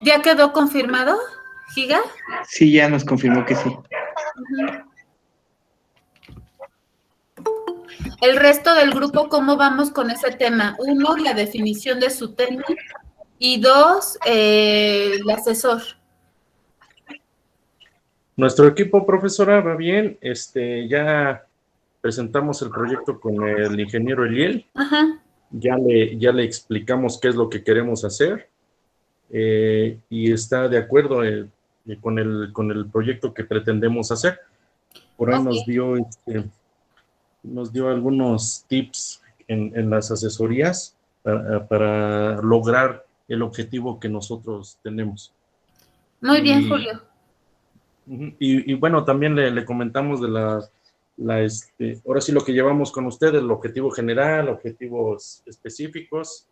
¿Ya quedó confirmado, Giga? Sí, ya nos confirmó que sí. El resto del grupo, ¿cómo vamos con ese tema? 1, la definición de su tema, y 2, el asesor. Nuestro equipo, profesora, va bien. Ya presentamos el proyecto con el ingeniero Eliel. Ajá. Ya le explicamos qué es lo que queremos hacer y está de acuerdo con el proyecto que pretendemos hacer. Por ahí Okay. nos dio algunos tips en las asesorías para lograr el objetivo que nosotros tenemos. Muy bien, Julio. Y bueno, también le comentamos de ahora sí lo que llevamos con ustedes, el objetivo general, objetivos específicos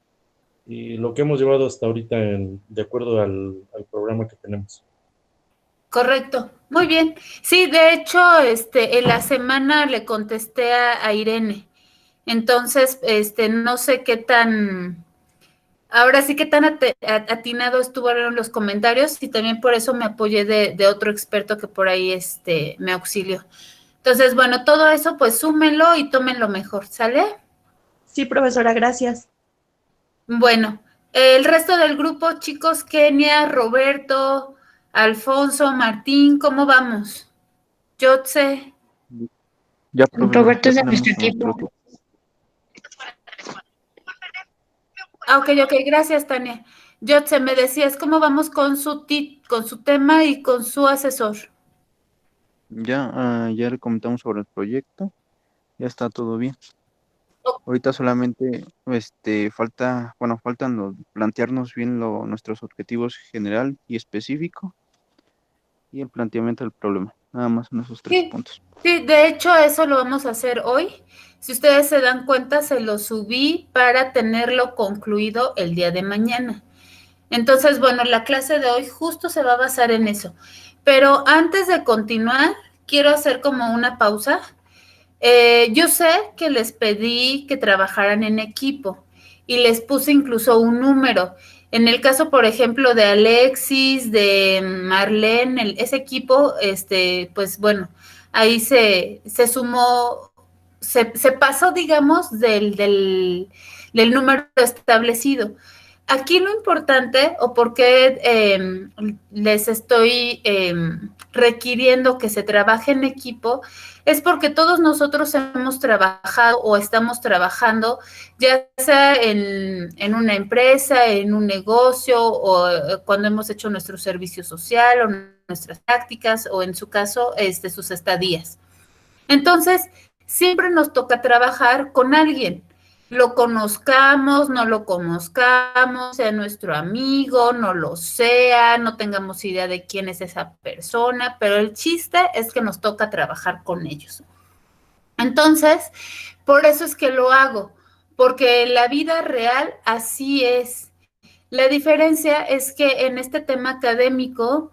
y lo que hemos llevado hasta ahorita de acuerdo al programa que tenemos. Correcto, muy bien. Sí, de hecho, en la semana le contesté a Irene. Entonces, no sé qué tan, ahora sí que tan atinado estuvieron los comentarios y también por eso me apoyé de otro experto que por ahí, me auxilió. Entonces, bueno, todo eso, pues súmenlo y tómenlo mejor, ¿sale? Sí, profesora, gracias. Bueno, el resto del grupo, chicos, Kenia, Roberto, Alfonso, Martín, ¿cómo vamos? Yotze. Ya, profesor, Roberto ya es de tenemos nuestro equipo. nuestro... Ok, gracias, Tania. Yotze, me decías, ¿cómo vamos con su tema y con su asesor? Ya le comentamos sobre el proyecto, ya está todo bien. Ahorita solamente faltan plantearnos bien nuestros objetivos general y específico y el planteamiento del problema. Nada más en esos 3 puntos. Sí, de hecho, eso lo vamos a hacer hoy. Si ustedes se dan cuenta, se lo subí para tenerlo concluido el día de mañana. Entonces, bueno, la clase de hoy justo se va a basar en eso. Pero antes de continuar, quiero hacer como una pausa. Yo sé que les pedí que trabajaran en equipo y les puse incluso un número. En el caso, por ejemplo, de Alexis, de Marlene, ese equipo, pues bueno, ahí se sumó, se pasó, digamos, del número establecido. Aquí lo importante, o por qué les estoy requiriendo que se trabaje en equipo, es porque todos nosotros hemos trabajado o estamos trabajando, ya sea en una empresa, en un negocio, o cuando hemos hecho nuestro servicio social, o nuestras prácticas, o en su caso, sus estadías. Entonces, siempre nos toca trabajar con alguien. Lo conozcamos, no lo conozcamos, sea nuestro amigo, no lo sea, no tengamos idea de quién es esa persona, pero el chiste es que nos toca trabajar con ellos. Entonces, por eso es que lo hago, porque en la vida real así es. La diferencia es que en este tema académico,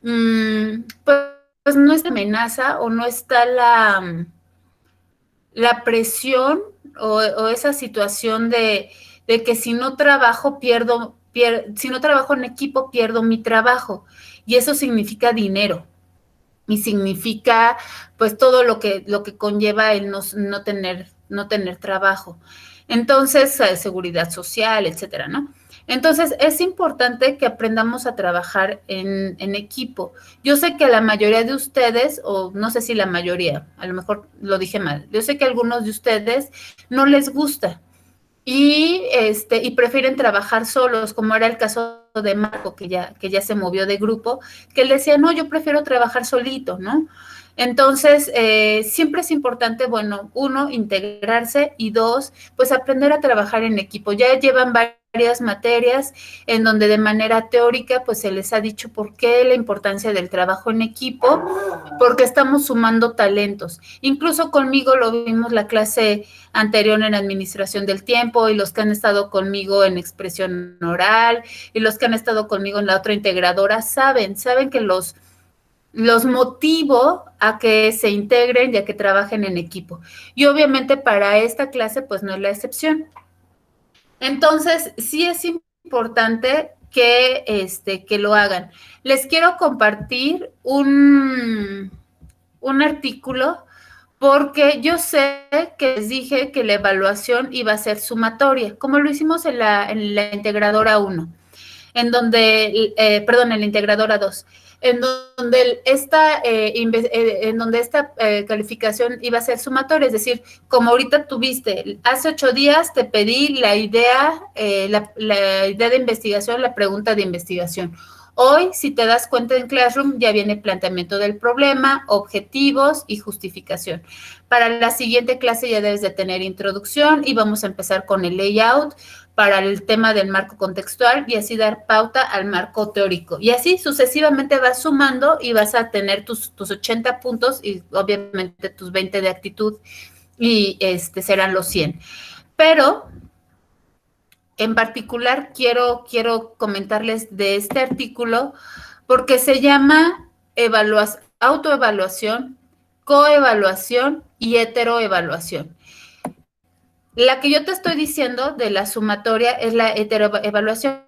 pues no es amenaza o no está la presión o esa situación de que si no trabajo, si no trabajo en equipo, pierdo mi trabajo. Y eso significa dinero. Y significa, pues, todo lo que conlleva el no tener trabajo. Entonces, seguridad social, etcétera, ¿no? Entonces, es importante que aprendamos a trabajar en equipo. Yo sé que la mayoría de ustedes, o no sé si la mayoría, a lo mejor lo dije mal, yo sé que a algunos de ustedes no les gusta y prefieren trabajar solos, como era el caso de Marco, que ya se movió de grupo, que él decía, no, yo prefiero trabajar solito, ¿no? Entonces, siempre es importante, bueno, 1, integrarse, y 2, pues aprender a trabajar en equipo. Ya llevan varias materias en donde de manera teórica, pues se les ha dicho por qué la importancia del trabajo en equipo, porque estamos sumando talentos. Incluso conmigo lo vimos la clase anterior en administración del tiempo, y los que han estado conmigo en expresión oral, y los que han estado conmigo en la otra integradora, saben que los motivo a que se integren y a que trabajen en equipo. Y obviamente para esta clase, pues no es la excepción. Entonces, sí es importante que lo hagan. Les quiero compartir un artículo porque yo sé que les dije que la evaluación iba a ser sumatoria, como lo hicimos en la integradora 1, en donde, en la integradora 2, en donde esta calificación iba a ser sumatoria, es decir, como ahorita tuviste, hace 8 días te pedí la idea de investigación, la pregunta de investigación. Hoy, si te das cuenta en Classroom, ya viene planteamiento del problema, objetivos y justificación. Para la siguiente clase ya debes de tener introducción y vamos a empezar con el layout para el tema del marco contextual y así dar pauta al marco teórico. Y así sucesivamente vas sumando y vas a tener tus 80 puntos y obviamente tus 20 de actitud y serán los 100. Pero en particular quiero comentarles de este artículo porque se llama autoevaluación, coevaluación y heteroevaluación. La que yo te estoy diciendo de la sumatoria es la heteroevaluación,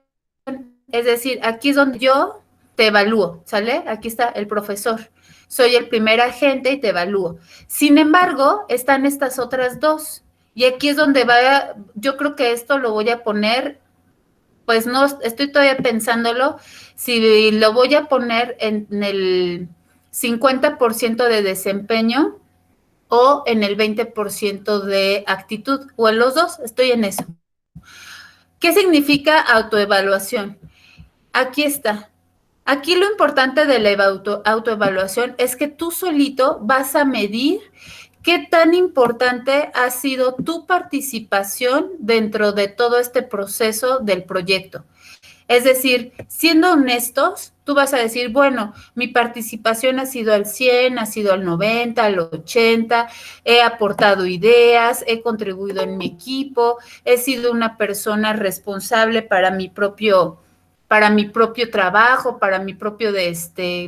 es decir, aquí es donde yo te evalúo, ¿sale? Aquí está el profesor, soy el primer agente y te evalúo. Sin embargo, están estas otras dos. Y aquí es donde yo creo que esto lo voy a poner, pues no, estoy todavía pensándolo, si lo voy a poner en el 50% de desempeño o en el 20% de actitud, o en los dos, estoy en eso. ¿Qué significa autoevaluación? Aquí está. Aquí lo importante de la autoevaluación es que tú solito vas a medir ¿qué tan importante ha sido tu participación dentro de todo este proceso del proyecto? Es decir, siendo honestos, tú vas a decir, bueno, mi participación ha sido al 100, ha sido al 90, al 80, he aportado ideas, he contribuido en mi equipo, he sido una persona responsable para mi propio trabajo, para mi propio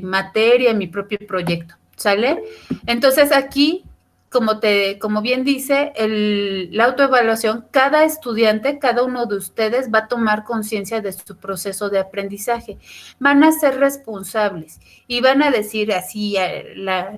materia, mi propio proyecto, ¿sale? Entonces aquí, como bien dice, la autoevaluación, cada estudiante, cada uno de ustedes va a tomar conciencia de su proceso de aprendizaje. Van a ser responsables y van a decir así la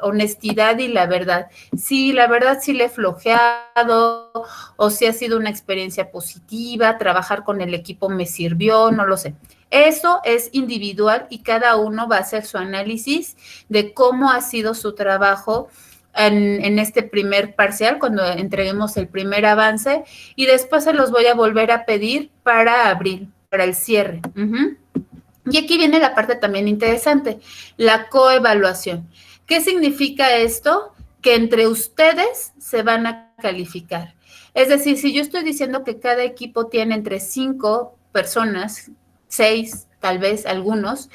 honestidad y la verdad. Sí, la verdad sí le he flojeado o si ha sido una experiencia positiva, trabajar con el equipo me sirvió, no lo sé. Eso es individual y cada uno va a hacer su análisis de cómo ha sido su trabajo en este primer parcial, cuando entreguemos el primer avance, y después se los voy a volver a pedir para abril, para el cierre. Y aquí viene la parte también interesante, la coevaluación. ¿Qué significa esto? Que entre ustedes se van a calificar. Es decir, si yo estoy diciendo que cada equipo tiene entre 5 personas, 6, tal vez algunos,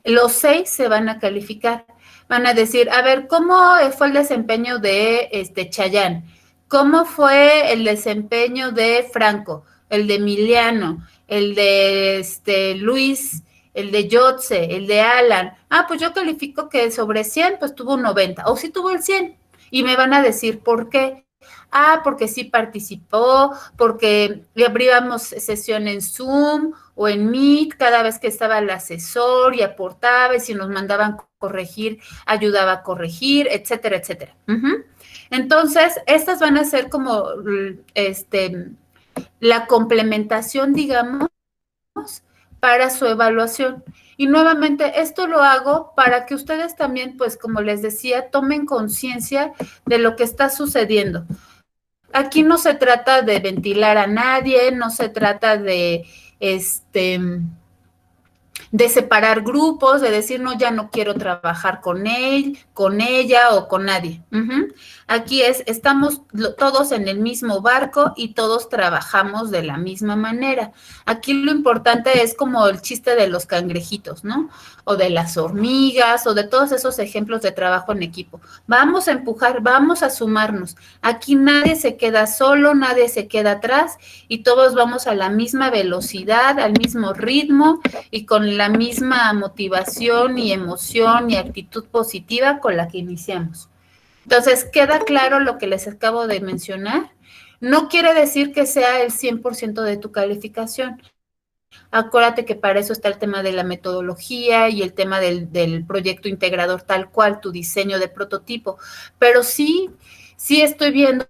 los 6 se van a calificar. Van a decir, a ver, ¿cómo fue el desempeño de Chayán? ¿Cómo fue el desempeño de Franco? El de Emiliano, el de Luis, el de Yotze, el de Alan. Ah, pues yo califico que sobre 100, pues tuvo un 90, o sí tuvo el 100. Y me van a decir, ¿por qué? Ah, porque sí participó, porque le abríamos sesión en Zoom o en Meet cada vez que estaba el asesor y aportaba, y si nos mandaban corregir, ayudaba a corregir, etcétera, etcétera. Entonces, estas van a ser como la complementación, digamos, para su evaluación. Y nuevamente, esto lo hago para que ustedes también, pues, como les decía, tomen conciencia de lo que está sucediendo. Aquí no se trata de ventilar a nadie, no se trata de separar grupos, de decir, no, ya no quiero trabajar con él, con ella o con nadie. Aquí estamos todos en el mismo barco y todos trabajamos de la misma manera. Aquí lo importante es como el chiste de los cangrejitos, ¿no? O de las hormigas, o de todos esos ejemplos de trabajo en equipo. Vamos a empujar, vamos a sumarnos. Aquí nadie se queda solo, nadie se queda atrás y todos vamos a la misma velocidad, al mismo ritmo y con la misma motivación y emoción y actitud positiva con la que iniciamos. Entonces, ¿queda claro lo que les acabo de mencionar? No quiere decir que sea el 100% de tu calificación. Acuérdate que para eso está el tema de la metodología y el tema del proyecto integrador tal cual, tu diseño de prototipo. Pero sí estoy viendo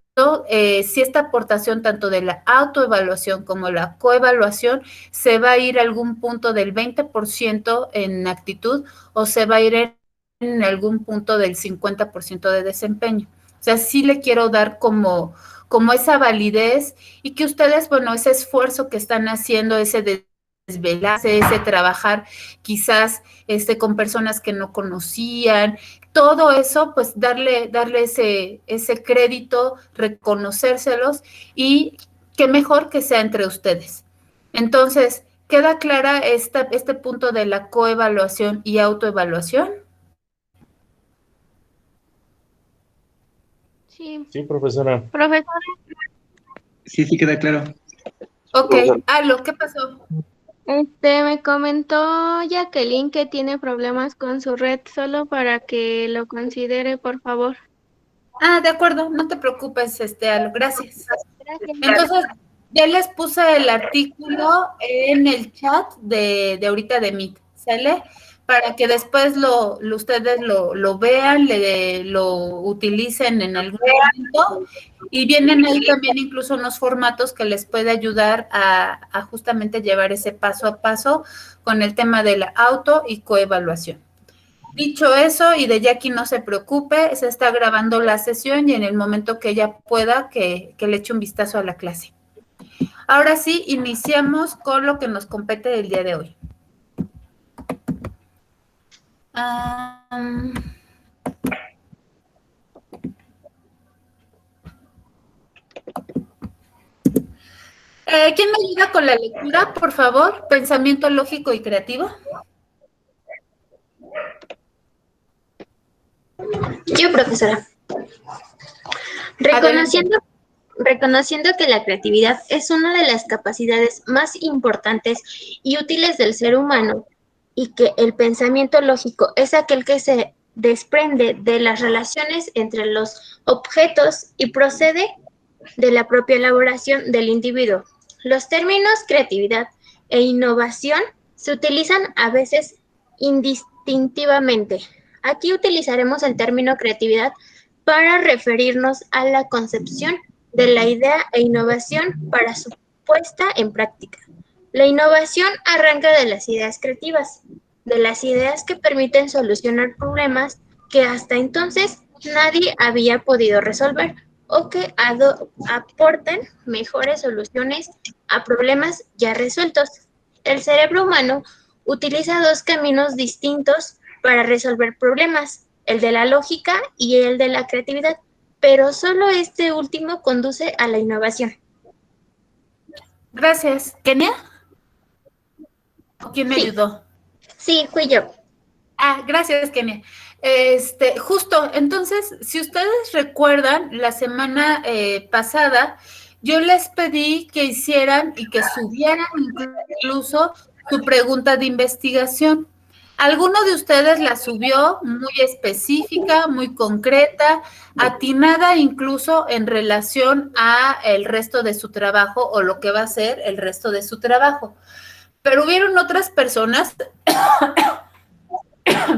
si esta aportación tanto de la autoevaluación como la coevaluación se va a ir a algún punto del 20% en actitud o se va a ir en algún punto del 50% de desempeño. O sea, sí le quiero dar como esa validez y que ustedes, bueno, ese esfuerzo que están haciendo, ese desvelarse, ese trabajar quizás con personas que no conocían, todo eso, pues darle ese crédito, reconocérselos y qué mejor que sea entre ustedes. Entonces, ¿queda clara este punto de la coevaluación y autoevaluación? Sí, Sí, profesora. profesora. Sí, queda claro. Ok, Alo, ¿qué pasó? Me comentó Jacqueline que tiene problemas con su red, solo para que lo considere, por favor. Ah, de acuerdo, no te preocupes, Alo, gracias. Gracias. Entonces, ya les puse el artículo en el chat de ahorita de Meet, ¿sale? Para que después ustedes lo vean, lo utilicen en algún momento. Y vienen ahí también incluso unos formatos que les puede ayudar a justamente llevar ese paso a paso con el tema de la auto y coevaluación. Dicho eso, y de Jackie no se preocupe, se está grabando la sesión y en el momento que ella pueda, que le eche un vistazo a la clase. Ahora sí, iniciamos con lo que nos compete el día de hoy. ¿Quién me ayuda con la lectura, por favor? Pensamiento lógico y creativo. Yo, profesora. Reconociendo que la creatividad es una de las capacidades más importantes y útiles del ser humano y que el pensamiento lógico es aquel que se desprende de las relaciones entre los objetos y procede de la propia elaboración del individuo. Los términos creatividad e innovación se utilizan a veces indistintivamente. Aquí utilizaremos el término creatividad para referirnos a la concepción de la idea e innovación para su puesta en práctica. La innovación arranca de las ideas creativas, de las ideas que permiten solucionar problemas que hasta entonces nadie había podido resolver o que aportan mejores soluciones a problemas ya resueltos. El cerebro humano utiliza dos caminos distintos para resolver problemas, el de la lógica y el de la creatividad, pero solo este último conduce a la innovación. Gracias. ¿Kenia? ¿O quién me Sí. ayudó? Sí, fui yo. Ah, gracias, Kenia. Justo, entonces, si ustedes recuerdan, la semana pasada, yo les pedí que hicieran y que subieran incluso su pregunta de investigación. Alguno de ustedes la subió muy específica, muy concreta, atinada incluso en relación a el resto de su trabajo o lo que va a ser el resto de su trabajo. Pero hubieron otras personas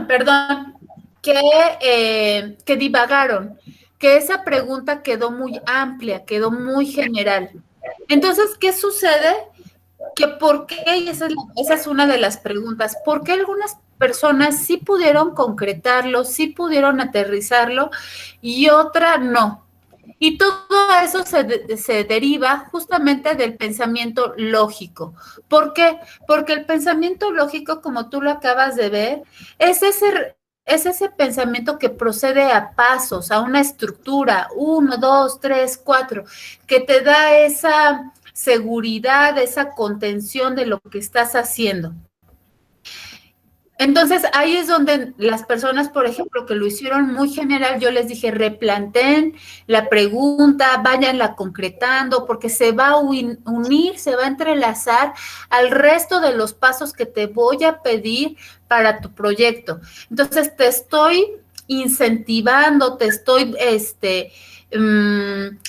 perdón, que divagaron, que esa pregunta quedó muy amplia, quedó muy general. Entonces, ¿qué sucede? Que por qué, y esa es una de las preguntas, ¿por qué algunas personas sí pudieron concretarlo, sí pudieron aterrizarlo y otra no? Y todo eso se deriva justamente del pensamiento lógico. ¿Por qué? Porque el pensamiento lógico, como tú lo acabas de ver, es ese pensamiento que procede a pasos, a una estructura, 1, 2, 3, 4, que te da esa seguridad, esa contención de lo que estás haciendo. Entonces, ahí es donde las personas, por ejemplo, que lo hicieron muy general, yo les dije, replanteen la pregunta, váyanla concretando, porque se va a unir, se va a entrelazar al resto de los pasos que te voy a pedir para tu proyecto. Entonces, te estoy incentivando, te estoy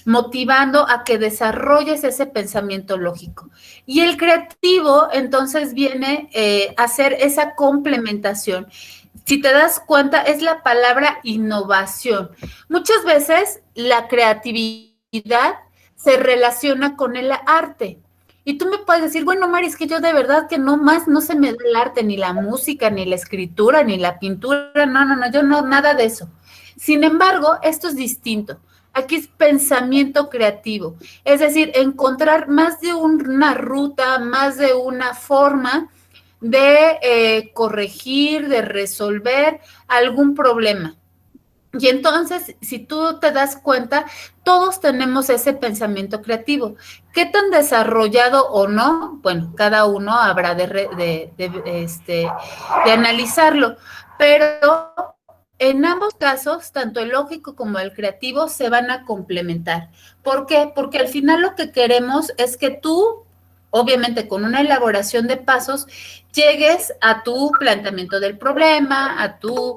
motivando a que desarrolles ese pensamiento lógico. Y el creativo entonces viene a hacer esa complementación. Si te das cuenta, es la palabra innovación. Muchas veces la creatividad se relaciona con el arte. Y tú me puedes decir, bueno, Mari, es que yo de verdad que no se me da el arte, ni la música, ni la escritura, ni la pintura, no, yo no, nada de eso. Sin embargo, esto es distinto. Aquí es pensamiento creativo, es decir, encontrar más de una ruta, más de una forma de corregir, de resolver algún problema. Y entonces, si tú te das cuenta, todos tenemos ese pensamiento creativo. ¿Qué tan desarrollado o no? Bueno, cada uno habrá de analizarlo, pero en ambos casos, tanto el lógico como el creativo se van a complementar. ¿Por qué? Porque al final lo que queremos es que tú, obviamente con una elaboración de pasos, llegues a tu planteamiento del problema, a tus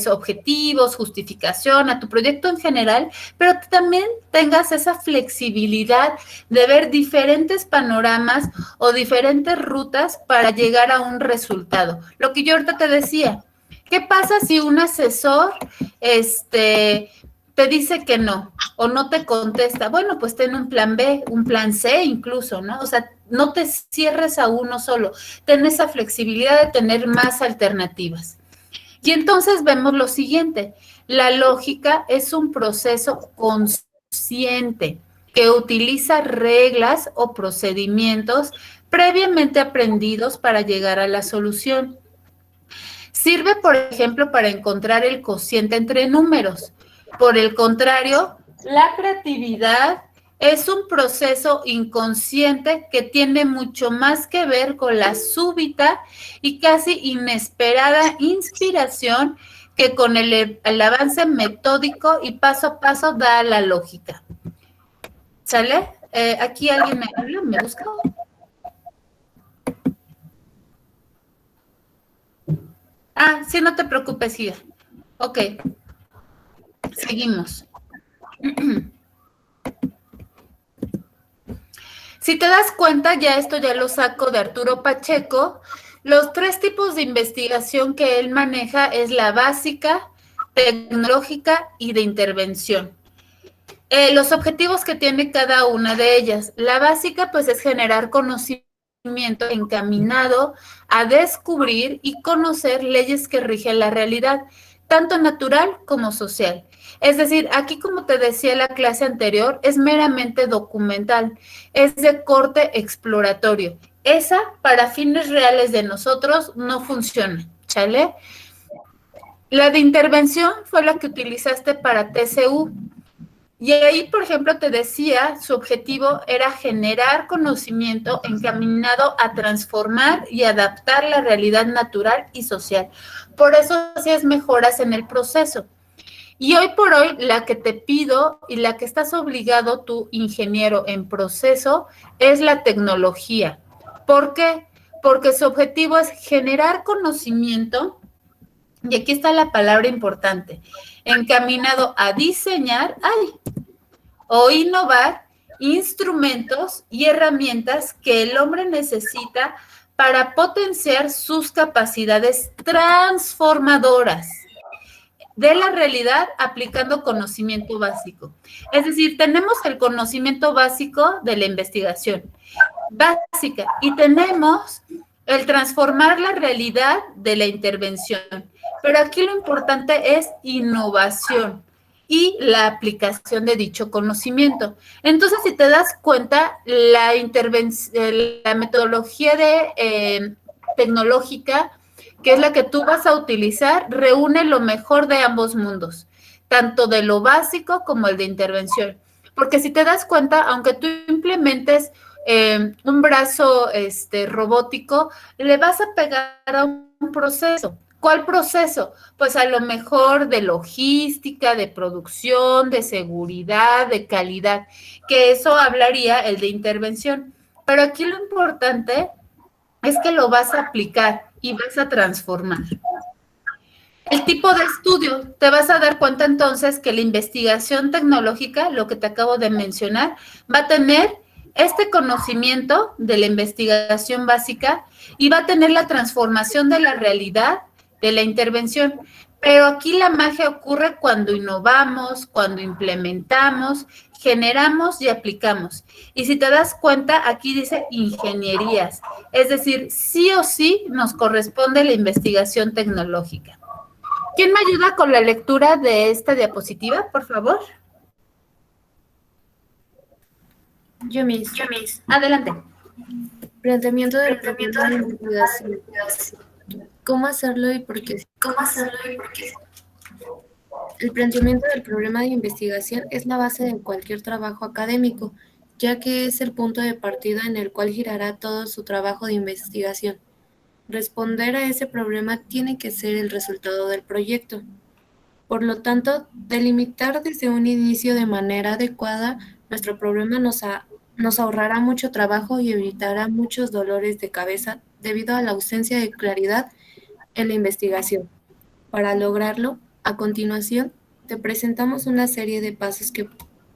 objetivos, justificación, a tu proyecto en general, pero también tengas esa flexibilidad de ver diferentes panoramas o diferentes rutas para llegar a un resultado. Lo que yo ahorita te decía, ¿qué pasa si un asesor te dice que no o no te contesta? Bueno, pues ten un plan B, un plan C incluso, ¿no? O sea, no te cierres a uno solo, ten esa flexibilidad de tener más alternativas. Y entonces vemos lo siguiente, la lógica es un proceso consciente que utiliza reglas o procedimientos previamente aprendidos para llegar a la solución. Sirve, por ejemplo, para encontrar el cociente entre números. Por el contrario, la creatividad es un proceso inconsciente que tiene mucho más que ver con la súbita y casi inesperada inspiración que con el avance metódico y paso a paso da la lógica. ¿Sale? Aquí alguien me habla, ¿me busca? Ah, sí, no te preocupes, Ida. Ok. Seguimos. Si te das cuenta, esto ya lo saco de Arturo Pacheco, los 3 tipos de investigación que él maneja es la básica, tecnológica y de intervención. Los objetivos que tiene cada una de ellas. La básica, pues, es generar conocimiento encaminado a descubrir y conocer leyes que rigen la realidad, tanto natural como social. Es decir, aquí, como te decía en la clase anterior, es meramente documental, es de corte exploratorio. Esa, para fines reales de nosotros, no funciona, ¿sale? La de intervención fue la que utilizaste para TCU. Y ahí, por ejemplo, te decía, su objetivo era generar conocimiento encaminado a transformar y adaptar la realidad natural y social. Por eso hacías mejoras en el proceso. Y hoy por hoy, la que te pido y la que estás obligado tú, ingeniero en proceso, es la tecnología. ¿Por qué? Porque su objetivo es generar conocimiento, y aquí está la palabra importante, encaminado a diseñar o innovar instrumentos y herramientas que el hombre necesita para potenciar sus capacidades transformadoras de la realidad aplicando conocimiento básico. Es decir, tenemos el conocimiento básico de la investigación básica y tenemos el transformar la realidad de la intervención. Pero aquí lo importante es innovación y la aplicación de dicho conocimiento. Entonces, si te das cuenta, la metodología tecnológica, que es la que tú vas a utilizar, reúne lo mejor de ambos mundos, tanto de lo básico como el de intervención. Porque si te das cuenta, aunque tú implementes un brazo robótico, le vas a pegar a un proceso. ¿Cuál proceso? Pues a lo mejor de logística, de producción, de seguridad, de calidad, que eso hablaría el de intervención. Pero aquí lo importante es que lo vas a aplicar y vas a transformar. El tipo de estudio, te vas a dar cuenta entonces que la investigación tecnológica, lo que te acabo de mencionar, va a tener este conocimiento de la investigación básica y va a tener la transformación de la realidad de la intervención. Pero aquí la magia ocurre cuando innovamos, cuando implementamos, generamos y aplicamos. Y si te das cuenta, aquí dice ingenierías, es decir, sí o sí nos corresponde la investigación tecnológica. ¿Quién me ayuda con la lectura de esta diapositiva, por favor? Yo mismo. Adelante. Planteamiento del problema de investigación. ¿Cómo hacerlo y por qué? El planteamiento del problema de investigación es la base de cualquier trabajo académico, ya que es el punto de partida en el cual girará todo su trabajo de investigación. Responder a ese problema tiene que ser el resultado del proyecto. Por lo tanto, delimitar desde un inicio de manera adecuada nuestro problema nos ahorrará mucho trabajo y evitará muchos dolores de cabeza debido a la ausencia de claridad en la investigación. Para lograrlo, a continuación, te presentamos una serie de pasos que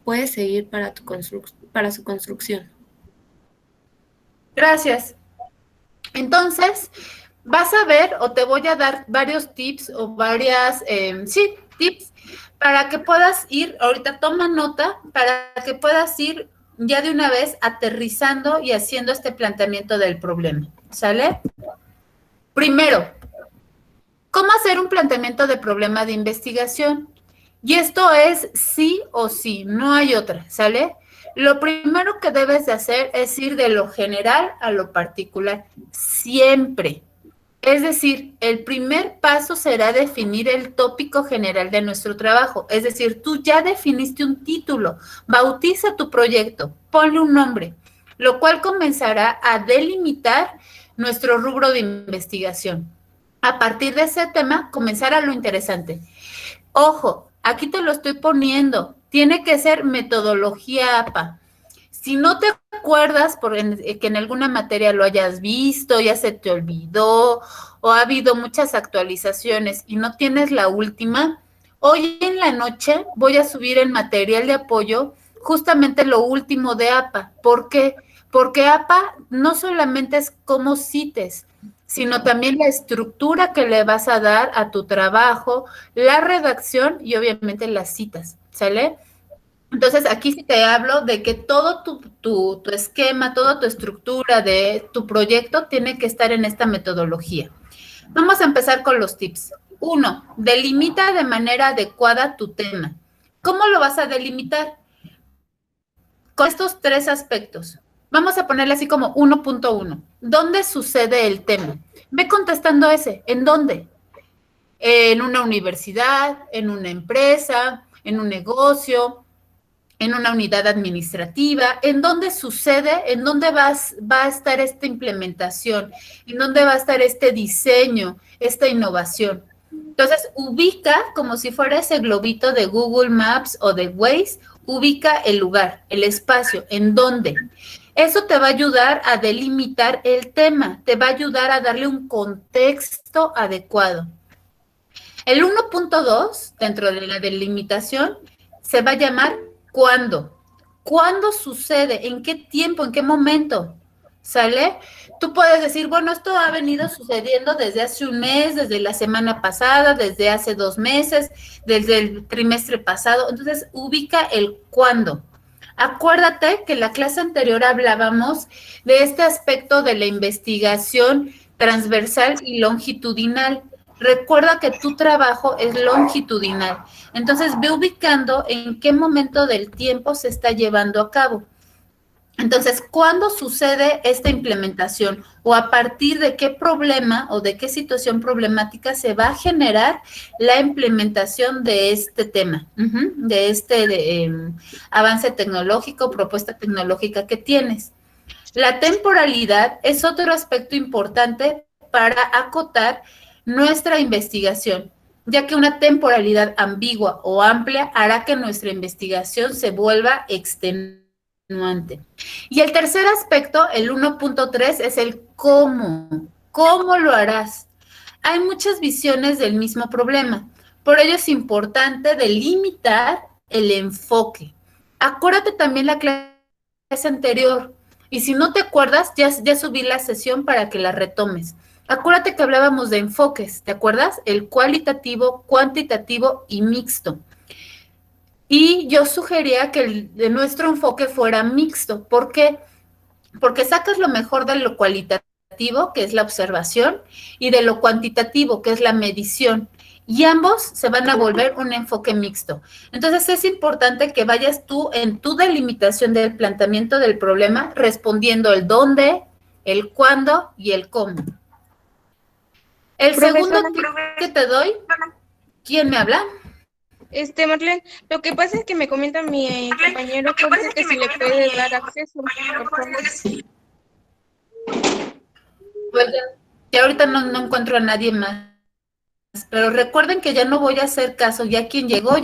puedes seguir para su construcción. Gracias. Entonces, vas a ver o te voy a dar varios tips o tips para que puedas ir, ahorita toma nota, para que puedas ir ya de una vez aterrizando y haciendo este planteamiento del problema, ¿sale? Primero, ¿cómo hacer un planteamiento de problema de investigación? Y esto es sí o sí, no hay otra, ¿sale? Lo primero que debes de hacer es ir de lo general a lo particular, siempre. Es decir, el primer paso será definir el tópico general de nuestro trabajo. Es decir, tú ya definiste un título, bautiza tu proyecto, ponle un nombre, lo cual comenzará a delimitar nuestro rubro de investigación. A partir de ese tema, comenzará lo interesante. Ojo, aquí te lo estoy poniendo, tiene que ser metodología APA. Si no te acuerdas que en alguna materia lo hayas visto, ya se te olvidó, o ha habido muchas actualizaciones y no tienes la última, hoy en la noche voy a subir el material de apoyo, justamente lo último de APA. ¿Por qué? Porque APA no solamente es cómo cites, sino también la estructura que le vas a dar a tu trabajo, la redacción y obviamente las citas, ¿sale? Entonces, aquí sí te hablo de que todo tu esquema, toda tu estructura de tu proyecto tiene que estar en esta metodología. Vamos a empezar con los tips. 1, delimita de manera adecuada tu tema. ¿Cómo lo vas a delimitar? Con estos 3 aspectos. Vamos a ponerle así como 1.1. ¿Dónde sucede el tema? Ve contestando ese. ¿En dónde? En una universidad, en una empresa, en un negocio, en una unidad administrativa, en dónde sucede, en dónde va a estar esta implementación, en dónde va a estar este diseño, esta innovación. Entonces, ubica como si fuera ese globito de Google Maps o de Waze, ubica el lugar, el espacio, en dónde. Eso te va a ayudar a delimitar el tema, te va a ayudar a darle un contexto adecuado. El 1.2, dentro de la delimitación, se va a llamar ¿cuándo? ¿Cuándo sucede? ¿En qué tiempo? ¿En qué momento? ¿Sale? Tú puedes decir, bueno, esto ha venido sucediendo desde hace un mes, desde la semana pasada, desde hace 2 meses, desde el trimestre pasado. Entonces, ubica el cuándo. Acuérdate que en la clase anterior hablábamos de este aspecto de la investigación transversal y longitudinal. Recuerda que tu trabajo es longitudinal. Entonces, ve ubicando en qué momento del tiempo se está llevando a cabo. Entonces, ¿cuándo sucede esta implementación? ¿O a partir de qué problema o de qué situación problemática se va a generar la implementación de este tema, de este avance tecnológico, propuesta tecnológica que tienes? La temporalidad es otro aspecto importante para acotar nuestra investigación, ya que una temporalidad ambigua o amplia hará que nuestra investigación se vuelva extenuante. Y el tercer aspecto, el 1.3, es el cómo. ¿Cómo lo harás? Hay muchas visiones del mismo problema. Por ello es importante delimitar el enfoque. Acuérdate también la clase anterior. Y si no te acuerdas, ya subí la sesión para que la retomes. Acuérdate que hablábamos de enfoques, ¿te acuerdas? El cualitativo, cuantitativo y mixto. Y yo sugería que nuestro enfoque fuera mixto. ¿Por qué? Porque sacas lo mejor de lo cualitativo, que es la observación, y de lo cuantitativo, que es la medición. Y ambos se van a volver un enfoque mixto. Entonces es importante que vayas tú en tu delimitación del planteamiento del problema, respondiendo el dónde, el cuándo y el cómo. El segundo tip que te doy, ¿quién me habla? Marlene, lo que pasa es que me comenta mi compañero que si le puede dar acceso, por favor. Pues ya ahorita no encuentro a nadie más. Pero recuerden que ya no voy a hacer caso, ya quien llegó,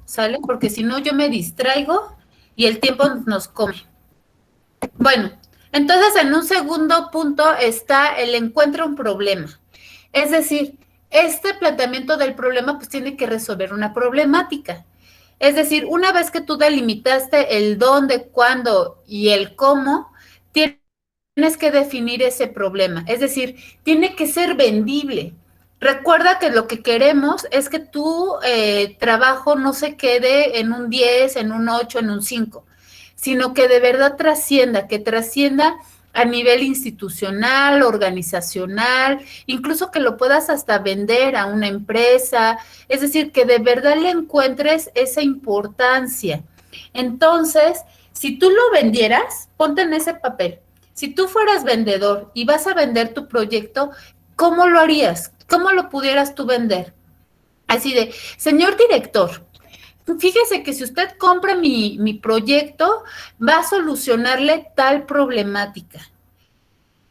¿sale? Porque si no yo me distraigo y el tiempo nos come. Bueno, entonces en un segundo punto está el encuentra un problema. Es decir, este planteamiento del problema pues tiene que resolver una problemática. Es decir, una vez que tú delimitaste el dónde, cuándo y el cómo, tienes que definir ese problema. Es decir, tiene que ser vendible. Recuerda que lo que queremos es que tu trabajo no se quede en un 10, en un 8, en un 5, sino que de verdad trascienda, que trascienda a nivel institucional, organizacional, incluso que lo puedas hasta vender a una empresa, es decir, que de verdad le encuentres esa importancia. Entonces, si tú lo vendieras, ponte en ese papel. Si tú fueras vendedor y vas a vender tu proyecto, ¿cómo lo harías? ¿Cómo lo pudieras tú vender? Así de, señor director, fíjese que si usted compra mi proyecto, va a solucionarle tal problemática.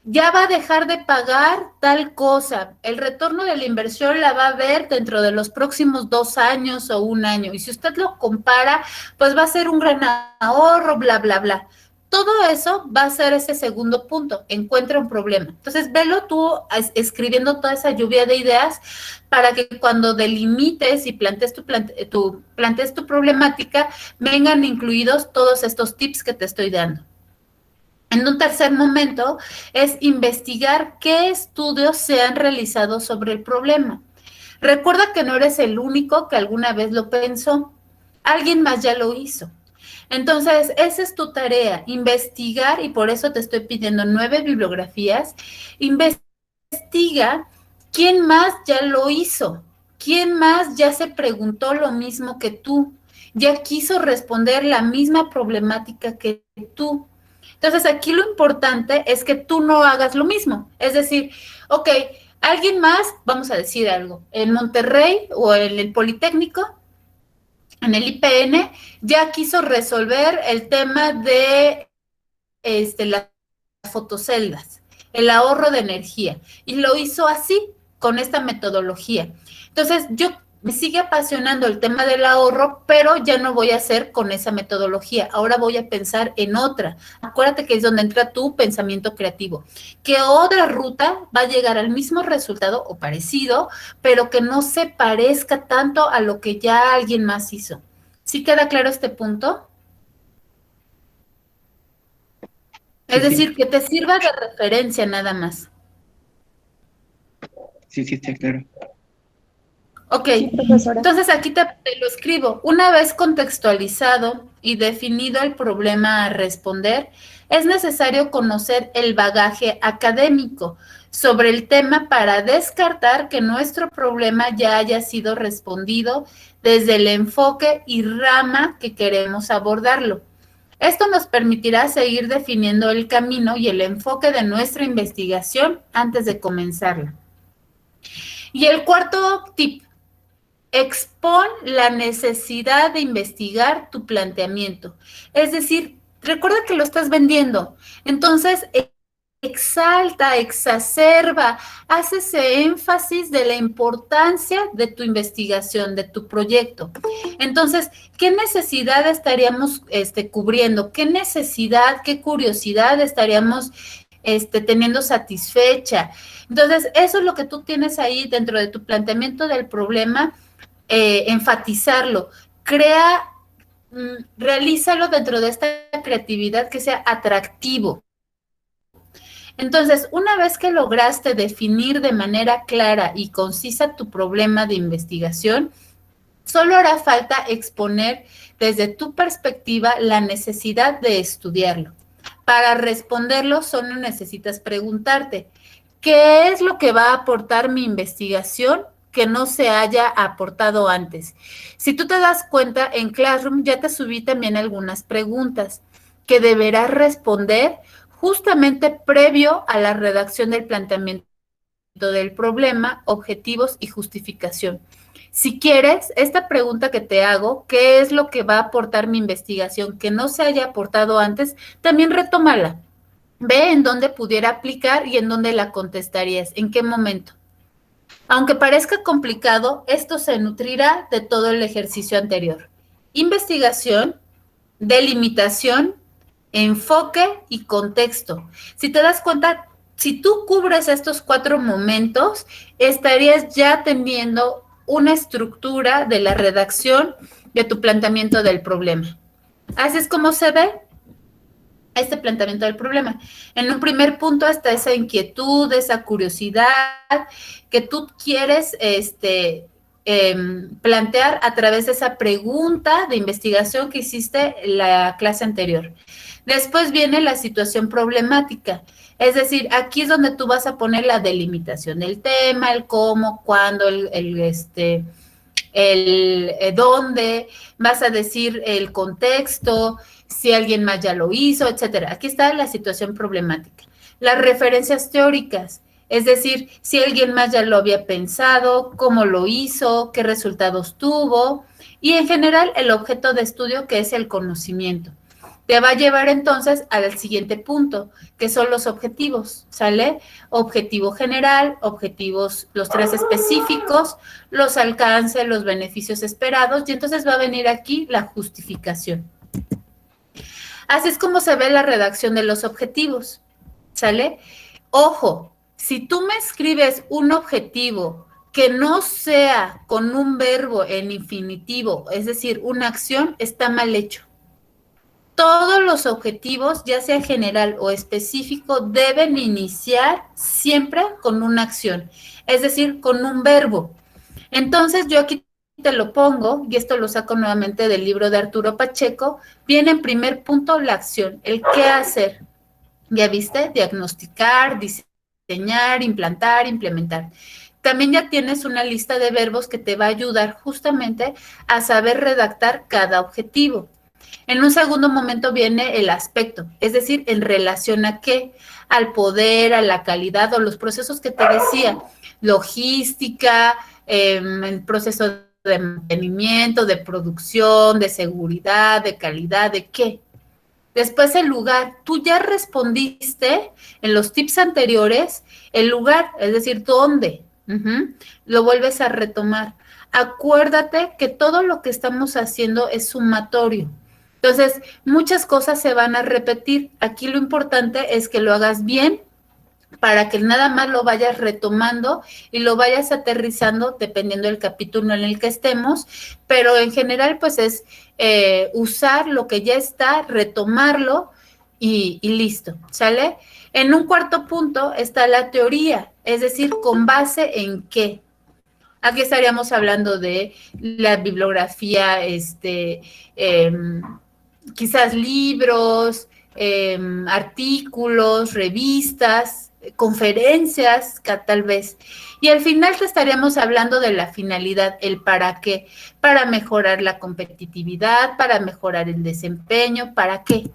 Ya va a dejar de pagar tal cosa. El retorno de la inversión la va a ver dentro de los próximos 2 años o 1 año. Y si usted lo compara, pues va a ser un gran ahorro, bla, bla, bla. Todo eso va a ser ese segundo punto, encuentra un problema. Entonces, velo tú escribiendo toda esa lluvia de ideas para que cuando delimites y plantees tu problemática, vengan incluidos todos estos tips que te estoy dando. En un tercer momento es investigar qué estudios se han realizado sobre el problema. Recuerda que no eres el único que alguna vez lo pensó, alguien más ya lo hizo. Entonces, esa es tu tarea, investigar, y por eso te estoy pidiendo 9 bibliografías. Investiga quién más ya lo hizo, quién más ya se preguntó lo mismo que tú, ya quiso responder la misma problemática que tú. Entonces, aquí lo importante es que tú no hagas lo mismo. Es decir, ok, alguien más, vamos a decir algo, en Monterrey o en el Politécnico, en el IPN, ya quiso resolver el tema de las fotoceldas, el ahorro de energía, y lo hizo así, con esta metodología. Entonces, me sigue apasionando el tema del ahorro, pero ya no voy a hacer con esa metodología. Ahora voy a pensar en otra. Acuérdate que es donde entra tu pensamiento creativo. ¿Qué otra ruta va a llegar al mismo resultado o parecido, pero que no se parezca tanto a lo que ya alguien más hizo? ¿Sí queda claro este punto? Es decir, que te sirva de referencia nada más. Sí, está claro. Ok, Sí, profesora. entonces aquí te lo escribo. Una vez contextualizado y definido el problema a responder, es necesario conocer el bagaje académico sobre el tema para descartar que nuestro problema ya haya sido respondido desde el enfoque y rama que queremos abordarlo. Esto nos permitirá seguir definiendo el camino y el enfoque de nuestra investigación antes de comenzarla. Y el cuarto tip: expon la necesidad de investigar tu planteamiento. Es decir, recuerda que lo estás vendiendo. Entonces, exalta, exacerba, haz ese énfasis de la importancia de tu investigación, de tu proyecto. Entonces, ¿qué necesidad estaríamos cubriendo? ¿Qué necesidad, qué curiosidad estaríamos teniendo satisfecha. Entonces, eso es lo que tú tienes ahí dentro de tu planteamiento del problema, enfatizarlo. Realízalo dentro de esta creatividad que sea atractivo. Entonces, una vez que lograste definir de manera clara y concisa tu problema de investigación, solo hará falta exponer desde tu perspectiva la necesidad de estudiarlo. Para responderlo, solo necesitas preguntarte, ¿qué es lo que va a aportar mi investigación que no se haya aportado antes? Si tú te das cuenta, en Classroom ya te subí también algunas preguntas que deberás responder justamente previo a la redacción del planteamiento del problema, objetivos y justificación. Si quieres, esta pregunta que te hago, ¿qué es lo que va a aportar mi investigación que no se haya aportado antes? También retómala. Ve en dónde pudiera aplicar y en dónde la contestarías, en qué momento. Aunque parezca complicado, esto se nutrirá de todo el ejercicio anterior. Investigación, delimitación, enfoque y contexto. Si te das cuenta, si tú cubres estos 4 momentos, estarías ya teniendo una estructura de la redacción de tu planteamiento del problema. Así es como se ve este planteamiento del problema. En un primer punto está esa inquietud, esa curiosidad que tú quieres plantear a través de esa pregunta de investigación que hiciste en la clase anterior. Después viene la situación problemática, es decir, aquí es donde tú vas a poner la delimitación del tema, el cómo, cuándo, dónde, vas a decir el contexto, si alguien más ya lo hizo, etcétera. Aquí está la situación problemática. Las referencias teóricas, es decir, si alguien más ya lo había pensado, cómo lo hizo, qué resultados tuvo, y en general el objeto de estudio, que es el conocimiento. Te va a llevar entonces al siguiente punto, que son los objetivos, ¿sale? Objetivo general, objetivos, los 3 específicos, los alcances, los beneficios esperados, y entonces va a venir aquí la justificación. Así es como se ve la redacción de los objetivos, ¿sale? Ojo, si tú me escribes un objetivo que no sea con un verbo en infinitivo, es decir, una acción, está mal hecho. Todos los objetivos, ya sea general o específico, deben iniciar siempre con una acción, es decir, con un verbo. Entonces, yo aquí te lo pongo, y esto lo saco nuevamente del libro de Arturo Pacheco, viene en primer punto la acción, el qué hacer. ¿Ya viste? Diagnosticar, diseñar, implantar, implementar. También ya tienes una lista de verbos que te va a ayudar justamente a saber redactar cada objetivo. En un segundo momento viene el aspecto, es decir, en relación a qué, al poder, a la calidad o los procesos que te decía, logística, el proceso de mantenimiento, de producción, de seguridad, de calidad, ¿de qué? Después el lugar, tú ya respondiste en los tips anteriores, el lugar, es decir, ¿dónde? Lo vuelves a retomar. Acuérdate que todo lo que estamos haciendo es sumatorio. Entonces, muchas cosas se van a repetir. Aquí lo importante es que lo hagas bien para que nada más lo vayas retomando y lo vayas aterrizando dependiendo del capítulo en el que estemos, pero en general pues es usar lo que ya está, retomarlo y listo, ¿sale? En un cuarto punto está la teoría, es decir, ¿con base en qué? Aquí estaríamos hablando de la bibliografía, quizás libros, artículos, revistas, conferencias, tal vez. Y al final te estaríamos hablando de la finalidad, el para qué, para mejorar la competitividad, para mejorar el desempeño, ¿para qué?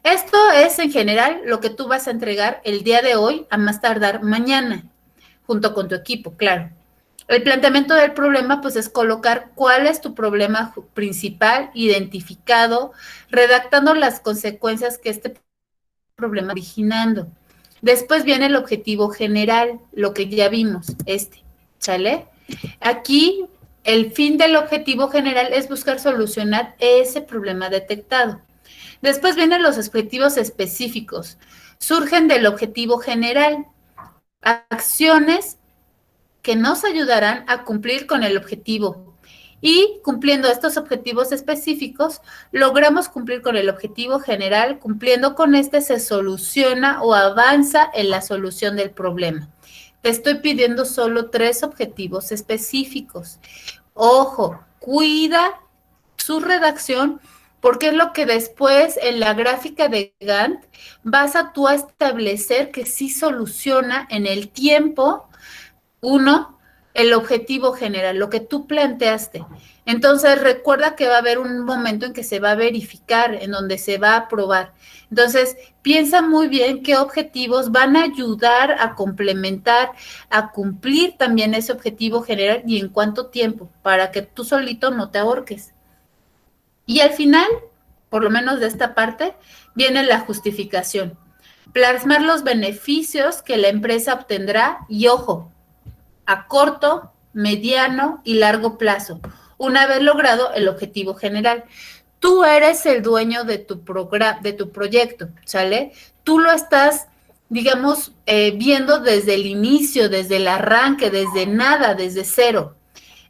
Esto es en general lo que tú vas a entregar el día de hoy, a más tardar mañana, junto con tu equipo, claro. El planteamiento del problema, pues, es colocar cuál es tu problema principal, identificado, redactando las consecuencias que este problema originando. Después viene el objetivo general, lo que ya vimos, ¿sale? Aquí, el fin del objetivo general es buscar solucionar ese problema detectado. Después vienen los objetivos específicos. Surgen del objetivo general. Acciones que nos ayudarán a cumplir con el objetivo. Y cumpliendo estos objetivos específicos, logramos cumplir con el objetivo general. Cumpliendo con este, se soluciona o avanza en la solución del problema. Te estoy pidiendo solo 3 objetivos específicos. Ojo, cuida su redacción, porque es lo que después en la gráfica de Gantt vas a tú a establecer que sí soluciona en el tiempo, el objetivo general, lo que tú planteaste. Entonces, recuerda que va a haber un momento en que se va a verificar, en donde se va a probar. Entonces, piensa muy bien qué objetivos van a ayudar a complementar, a cumplir también ese objetivo general y en cuánto tiempo, para que tú solito no te ahorques. Y al final, por lo menos de esta parte, viene la justificación. Plasmar los beneficios que la empresa obtendrá y, ojo, a corto, mediano y largo plazo, una vez logrado el objetivo general. Tú eres el dueño de tu proyecto, ¿sale? Tú lo estás, digamos, viendo desde el inicio, desde el arranque, desde nada, desde cero.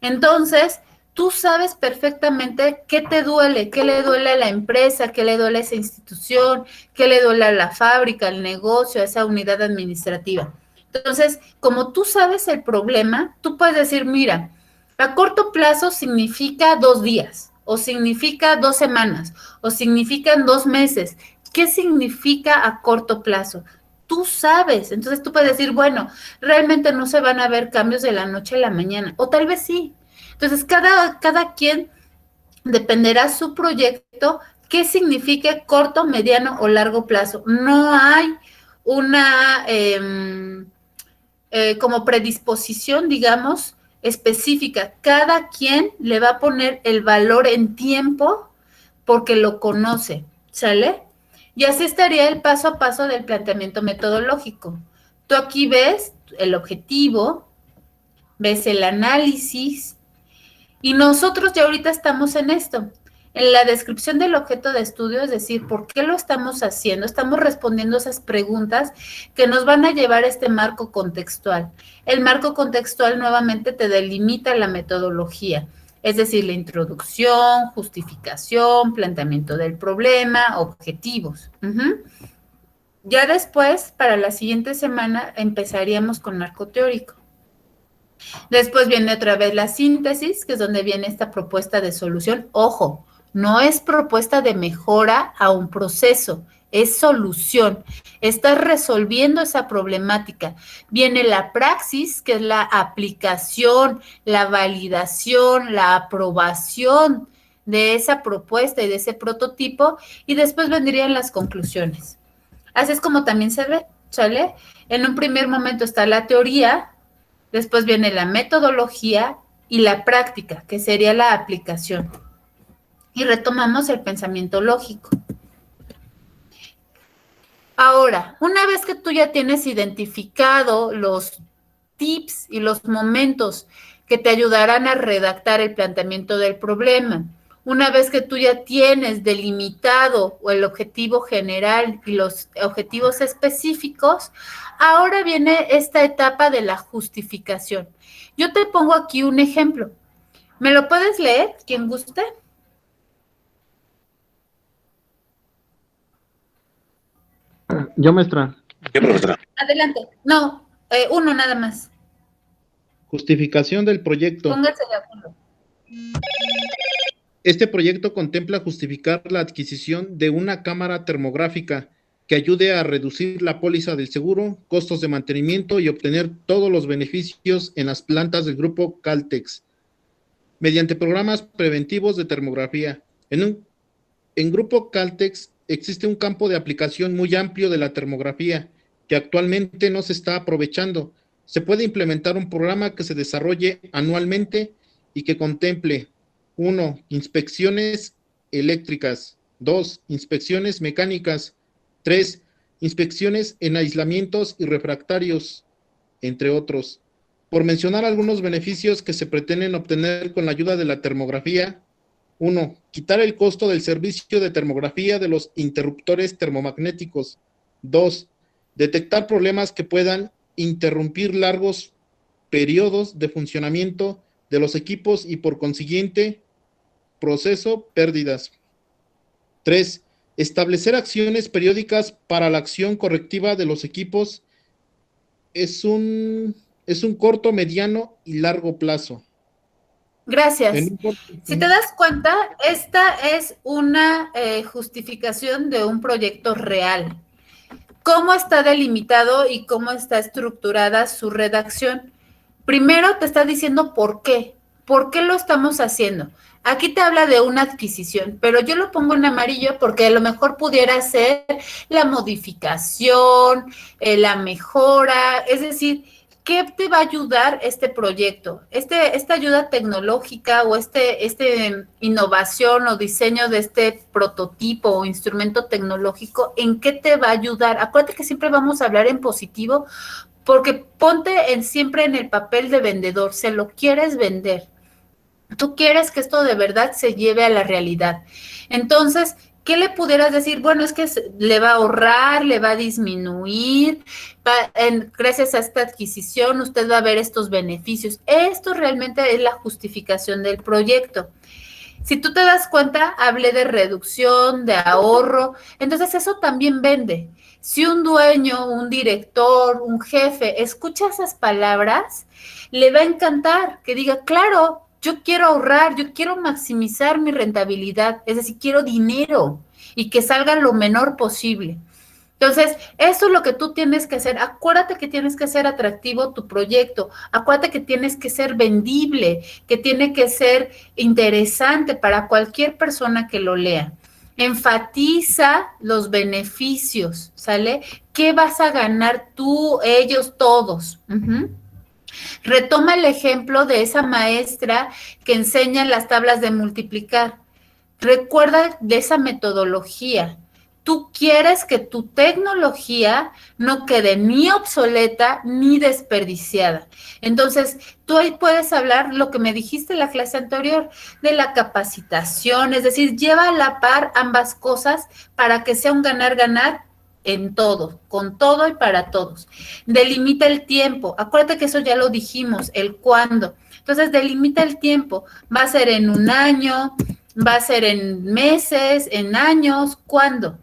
Entonces, tú sabes perfectamente qué te duele, qué le duele a la empresa, qué le duele a esa institución, qué le duele a la fábrica, al negocio, a esa unidad administrativa. Entonces, como tú sabes el problema, tú puedes decir, mira, a corto plazo significa 2 días, o significa 2 semanas, o significan 2 meses. ¿Qué significa a corto plazo? Tú sabes. Entonces tú puedes decir, bueno, realmente no se van a ver cambios de la noche a la mañana, o tal vez sí. Entonces, cada quien dependerá su proyecto, qué significa corto, mediano o largo plazo. No hay una como predisposición, digamos, específica. Cada quien le va a poner el valor en tiempo porque lo conoce, ¿sale? Y así estaría el paso a paso del planteamiento metodológico. Tú aquí ves el objetivo, ves el análisis, y nosotros ya ahorita estamos en esto, en la descripción del objeto de estudio, es decir, ¿por qué lo estamos haciendo? Estamos respondiendo esas preguntas que nos van a llevar a este marco contextual. El marco contextual nuevamente te delimita la metodología, es decir, la introducción, justificación, planteamiento del problema, objetivos. Ya después, para la siguiente semana, empezaríamos con marco teórico. Después viene otra vez la síntesis, que es donde viene esta propuesta de solución. Ojo, no es propuesta de mejora a un proceso, es solución. Estás resolviendo esa problemática. Viene la praxis, que es la aplicación, la validación, la aprobación de esa propuesta y de ese prototipo, y después vendrían las conclusiones. Así es como también se ve, ¿sale? En un primer momento está la teoría, después viene la metodología y la práctica, que sería la aplicación. Y retomamos el pensamiento lógico. Ahora, una vez que tú ya tienes identificado los tips y los momentos que te ayudarán a redactar el planteamiento del problema, una vez que tú ya tienes delimitado el objetivo general y los objetivos específicos, ahora viene esta etapa de la justificación. Yo te pongo aquí un ejemplo. ¿Me lo puedes leer, quien guste? Yo, maestra. ¿Qué, profesora? Adelante. No, uno nada más. Justificación del proyecto. Pónganse de acuerdo. Este proyecto contempla justificar la adquisición de una cámara termográfica que ayude a reducir la póliza del seguro, costos de mantenimiento y obtener todos los beneficios en las plantas del grupo Caltex, mediante programas preventivos de termografía. En grupo Caltex existe un campo de aplicación muy amplio de la termografía que actualmente no se está aprovechando. Se puede implementar un programa que se desarrolle anualmente y que contemple 1. Inspecciones eléctricas. 2. Inspecciones mecánicas. 3. Inspecciones en aislamientos y refractarios, entre otros. Por mencionar algunos beneficios que se pretenden obtener con la ayuda de la termografía, 1. Quitar el costo del servicio de termografía de los interruptores termomagnéticos. 2. Detectar problemas que puedan interrumpir largos periodos de funcionamiento de los equipos y por consiguiente proceso pérdidas. 3. Establecer acciones periódicas para la acción correctiva de los equipos es un corto, mediano y largo plazo. Gracias. Si te das cuenta, esta es una justificación de un proyecto real. ¿Cómo está delimitado y cómo está estructurada su redacción? Primero te está diciendo por qué. ¿Por qué lo estamos haciendo? Aquí te habla de una adquisición, pero yo lo pongo en amarillo porque a lo mejor pudiera ser la modificación, la mejora, es decir, ¿qué te va a ayudar este proyecto? Esta ayuda tecnológica o este innovación o diseño de este prototipo o instrumento tecnológico, ¿en qué te va a ayudar? Acuérdate que siempre vamos a hablar en positivo porque ponte siempre en el papel de vendedor, se lo quieres vender. Tú quieres que esto de verdad se lleve a la realidad. Entonces, ¿qué le pudieras decir? Bueno, es que le va a ahorrar, le va a disminuir, gracias a esta adquisición usted va a ver estos beneficios. Esto realmente es la justificación del proyecto. Si tú te das cuenta, hablé de reducción, de ahorro, entonces eso también vende. Si un dueño, un director, un jefe escucha esas palabras, le va a encantar que diga, claro, yo quiero ahorrar, yo quiero maximizar mi rentabilidad, es decir, quiero dinero y que salga lo menor posible. Entonces, eso es lo que tú tienes que hacer. Acuérdate que tienes que ser atractivo tu proyecto. Acuérdate que tienes que ser vendible, que tiene que ser interesante para cualquier persona que lo lea. Enfatiza los beneficios, ¿sale? ¿Qué vas a ganar tú, ellos, todos? Retoma el ejemplo de esa maestra que enseña las tablas de multiplicar. Recuerda de esa metodología. Tú quieres que tu tecnología no quede ni obsoleta ni desperdiciada. Entonces, tú ahí puedes hablar lo que me dijiste en la clase anterior, de la capacitación, es decir, lleva a la par ambas cosas para que sea un ganar-ganar en todo, con todo y para todos. Delimita el tiempo. Acuérdate que eso ya lo dijimos, el cuándo. Entonces, delimita el tiempo. Va a ser en un año, va a ser en meses, en años, ¿cuándo?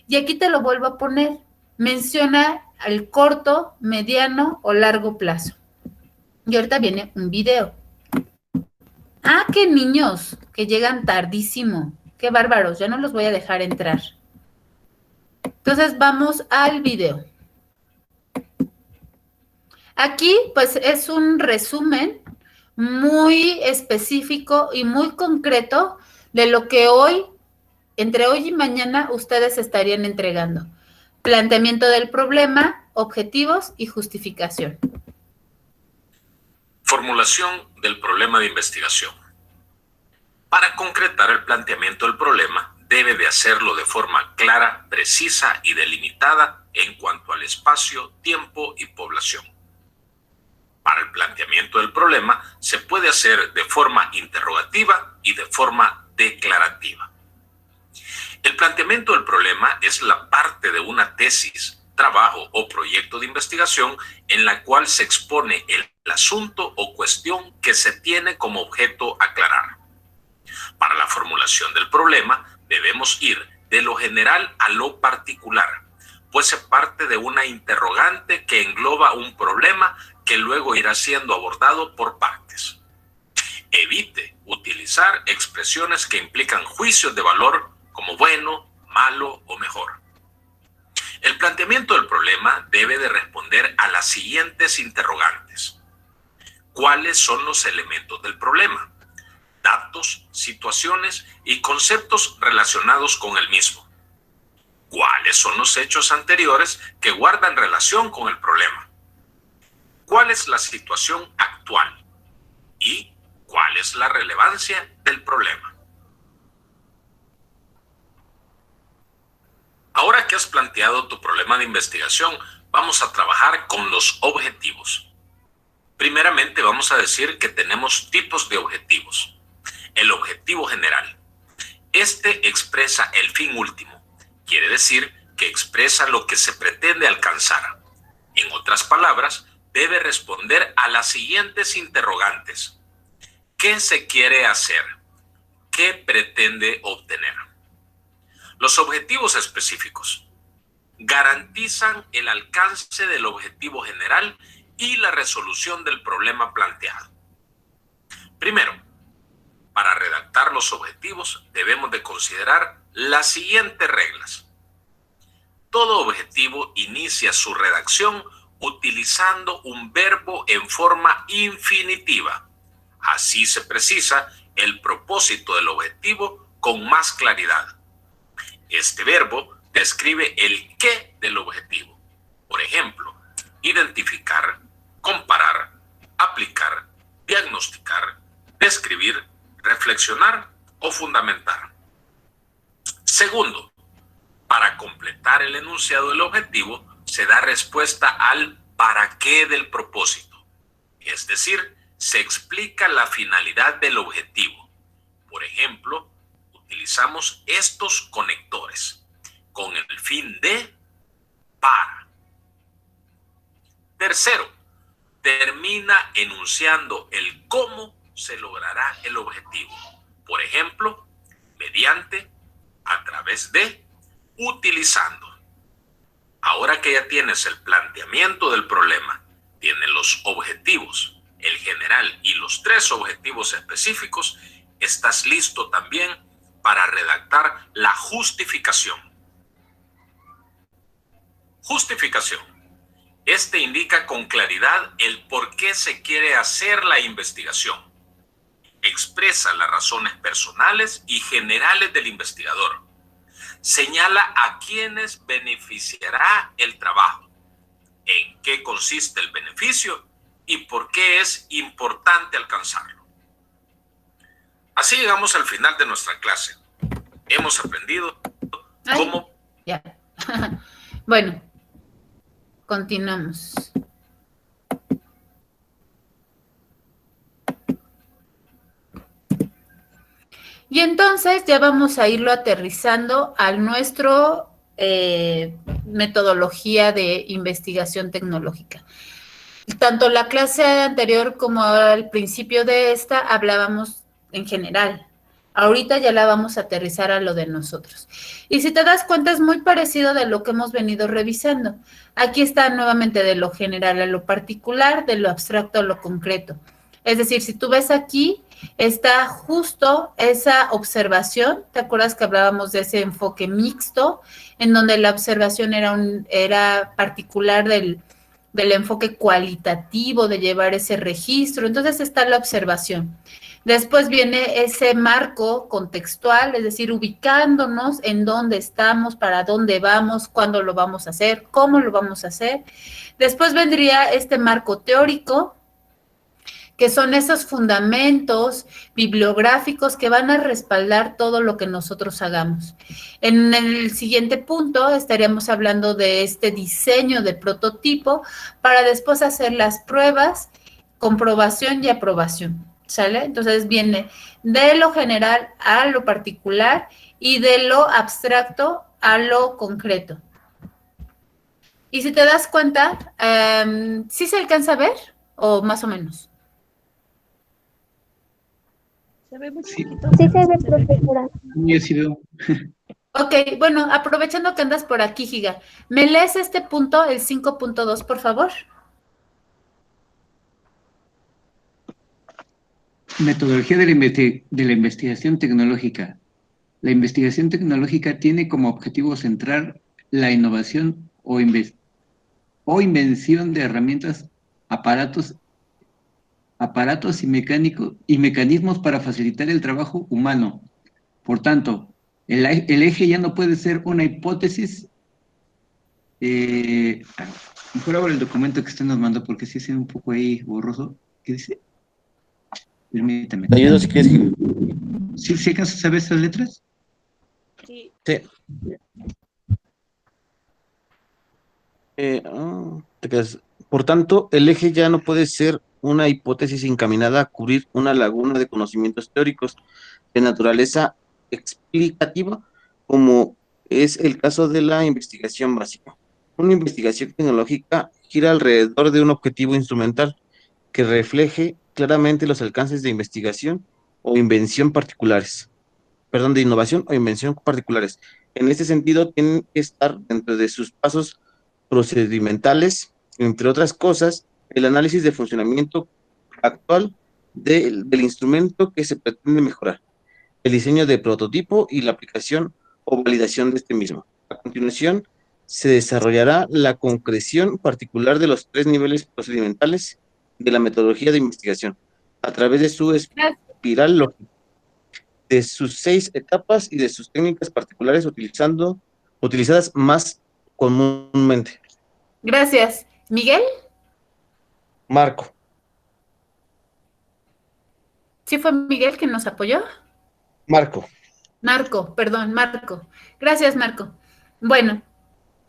Y aquí te lo vuelvo a poner. Menciona el corto, mediano o largo plazo. Y ahorita viene un video. Ah, qué niños, que llegan tardísimo. Qué bárbaros, ya no los voy a dejar entrar. Entonces vamos al video. Aquí pues es un resumen muy específico y muy concreto de lo que hoy, entre hoy y mañana, ustedes estarían entregando. Planteamiento del problema, objetivos y justificación. Formulación del problema de investigación. Para concretar el planteamiento del problema, debe de hacerlo de forma clara, precisa y delimitada en cuanto al espacio, tiempo y población. Para el planteamiento del problema se puede hacer de forma interrogativa y de forma declarativa. El planteamiento del problema es la parte de una tesis, trabajo o proyecto de investigación en la cual se expone el asunto o cuestión que se tiene como objeto aclarar. Para la formulación del problema, debemos ir de lo general a lo particular, pues se parte de una interrogante que engloba un problema que luego irá siendo abordado por partes. Evite utilizar expresiones que implican juicios de valor como bueno, malo o mejor. El planteamiento del problema debe de responder a las siguientes interrogantes. ¿Cuáles son los elementos del problema? Datos, situaciones y conceptos relacionados con el mismo. ¿Cuáles son los hechos anteriores que guardan relación con el problema? ¿Cuál es la situación actual? ¿Y cuál es la relevancia del problema? Ahora que has planteado tu problema de investigación, vamos a trabajar con los objetivos. Primeramente vamos a decir que tenemos tipos de objetivos. El objetivo general, Este expresa el fin último, quiere decir que expresa lo que se pretende alcanzar. En otras palabras, debe responder a las siguientes interrogantes. ¿Qué se quiere hacer? ¿Qué pretende obtener? Los objetivos específicos garantizan el alcance del objetivo general y la resolución del problema planteado. Primero, para redactar los objetivos debemos de considerar las siguientes reglas. Todo objetivo inicia su redacción utilizando un verbo en forma infinitiva. Así se precisa el propósito del objetivo con más claridad. Este verbo describe el qué del objetivo. Por ejemplo, identificar, comparar, aplicar, diagnosticar, describir, reflexionar o fundamentar. Segundo, para completar el enunciado del objetivo, se da respuesta al para qué del propósito. Es decir, se explica la finalidad del objetivo. Por ejemplo, utilizamos estos conectores con el fin de para. Tercero, termina enunciando el cómo se logrará el objetivo. Por ejemplo, mediante, a través de, utilizando. Ahora que ya tienes el planteamiento del problema, tienes los objetivos, el general y los 3 objetivos específicos, estás listo también para redactar la justificación. Justificación. Este indica con claridad el por qué se quiere hacer la investigación. Expresa las razones personales y generales del investigador. Señala a quienes beneficiará el trabajo, en qué consiste el beneficio y por qué es importante alcanzarlo. Así llegamos al final de nuestra clase. Hemos aprendido cómo... Ya. Bueno, continuamos. Y entonces ya vamos a irlo aterrizando a nuestro metodología de investigación tecnológica. Tanto la clase anterior como al principio de esta hablábamos en general. Ahorita ya la vamos a aterrizar a lo de nosotros. Y si te das cuenta es muy parecido de lo que hemos venido revisando. Aquí está nuevamente de lo general a lo particular, de lo abstracto a lo concreto. Es decir, si tú ves aquí, está justo esa observación. ¿Te acuerdas que hablábamos de ese enfoque mixto, en donde la observación era particular del enfoque cualitativo, de llevar ese registro? Entonces está la observación. Después viene ese marco contextual, es decir, ubicándonos en dónde estamos, para dónde vamos, cuándo lo vamos a hacer, cómo lo vamos a hacer. Después vendría este marco teórico, que son esos fundamentos bibliográficos que van a respaldar todo lo que nosotros hagamos. En el siguiente punto estaríamos hablando de este diseño de prototipo para después hacer las pruebas, comprobación y aprobación, ¿sale? Entonces viene de lo general a lo particular y de lo abstracto a lo concreto. Y si te das cuenta, ¿sí se alcanza a ver o más o menos? Se ve muy Sí. poquito. Sí se ve, profesora. Yo sí veo. Ok, bueno, aprovechando que andas por aquí, Giga, ¿me lees este punto, el 5.2, por favor? Metodología de la investigación tecnológica. La investigación tecnológica tiene como objetivo centrar la innovación o invención de herramientas, aparatos y mecanismos para facilitar el trabajo humano. Por tanto, el eje ya no puede ser una hipótesis. Mejor abro el documento que usted nos mandó porque sí es un poco ahí borroso. ¿Qué dice? Permítame. Te ayudo si quieres. ¿Sí acaso sabes esas letras? Sí. Sí. Por tanto, el eje ya no puede ser una hipótesis encaminada a cubrir una laguna de conocimientos teóricos de naturaleza explicativa, como es el caso de la investigación básica. Una investigación tecnológica gira alrededor de un objetivo instrumental que refleje claramente los alcances de investigación o invención particulares, perdón, de innovación o invención particulares. En este sentido, tienen que estar dentro de sus pasos procedimentales, entre otras cosas, el análisis de funcionamiento actual del instrumento que se pretende mejorar, el diseño de prototipo y la aplicación o validación de este mismo. A continuación, se desarrollará la concreción particular de los 3 niveles procedimentales de la metodología de investigación, a través de su espiral lógica, de sus 6 etapas y de sus técnicas particulares utilizadas más comúnmente. Gracias. ¿Miguel? Marco. ¿Sí fue Miguel que nos apoyó? Marco. Marco. Gracias, Marco. Bueno,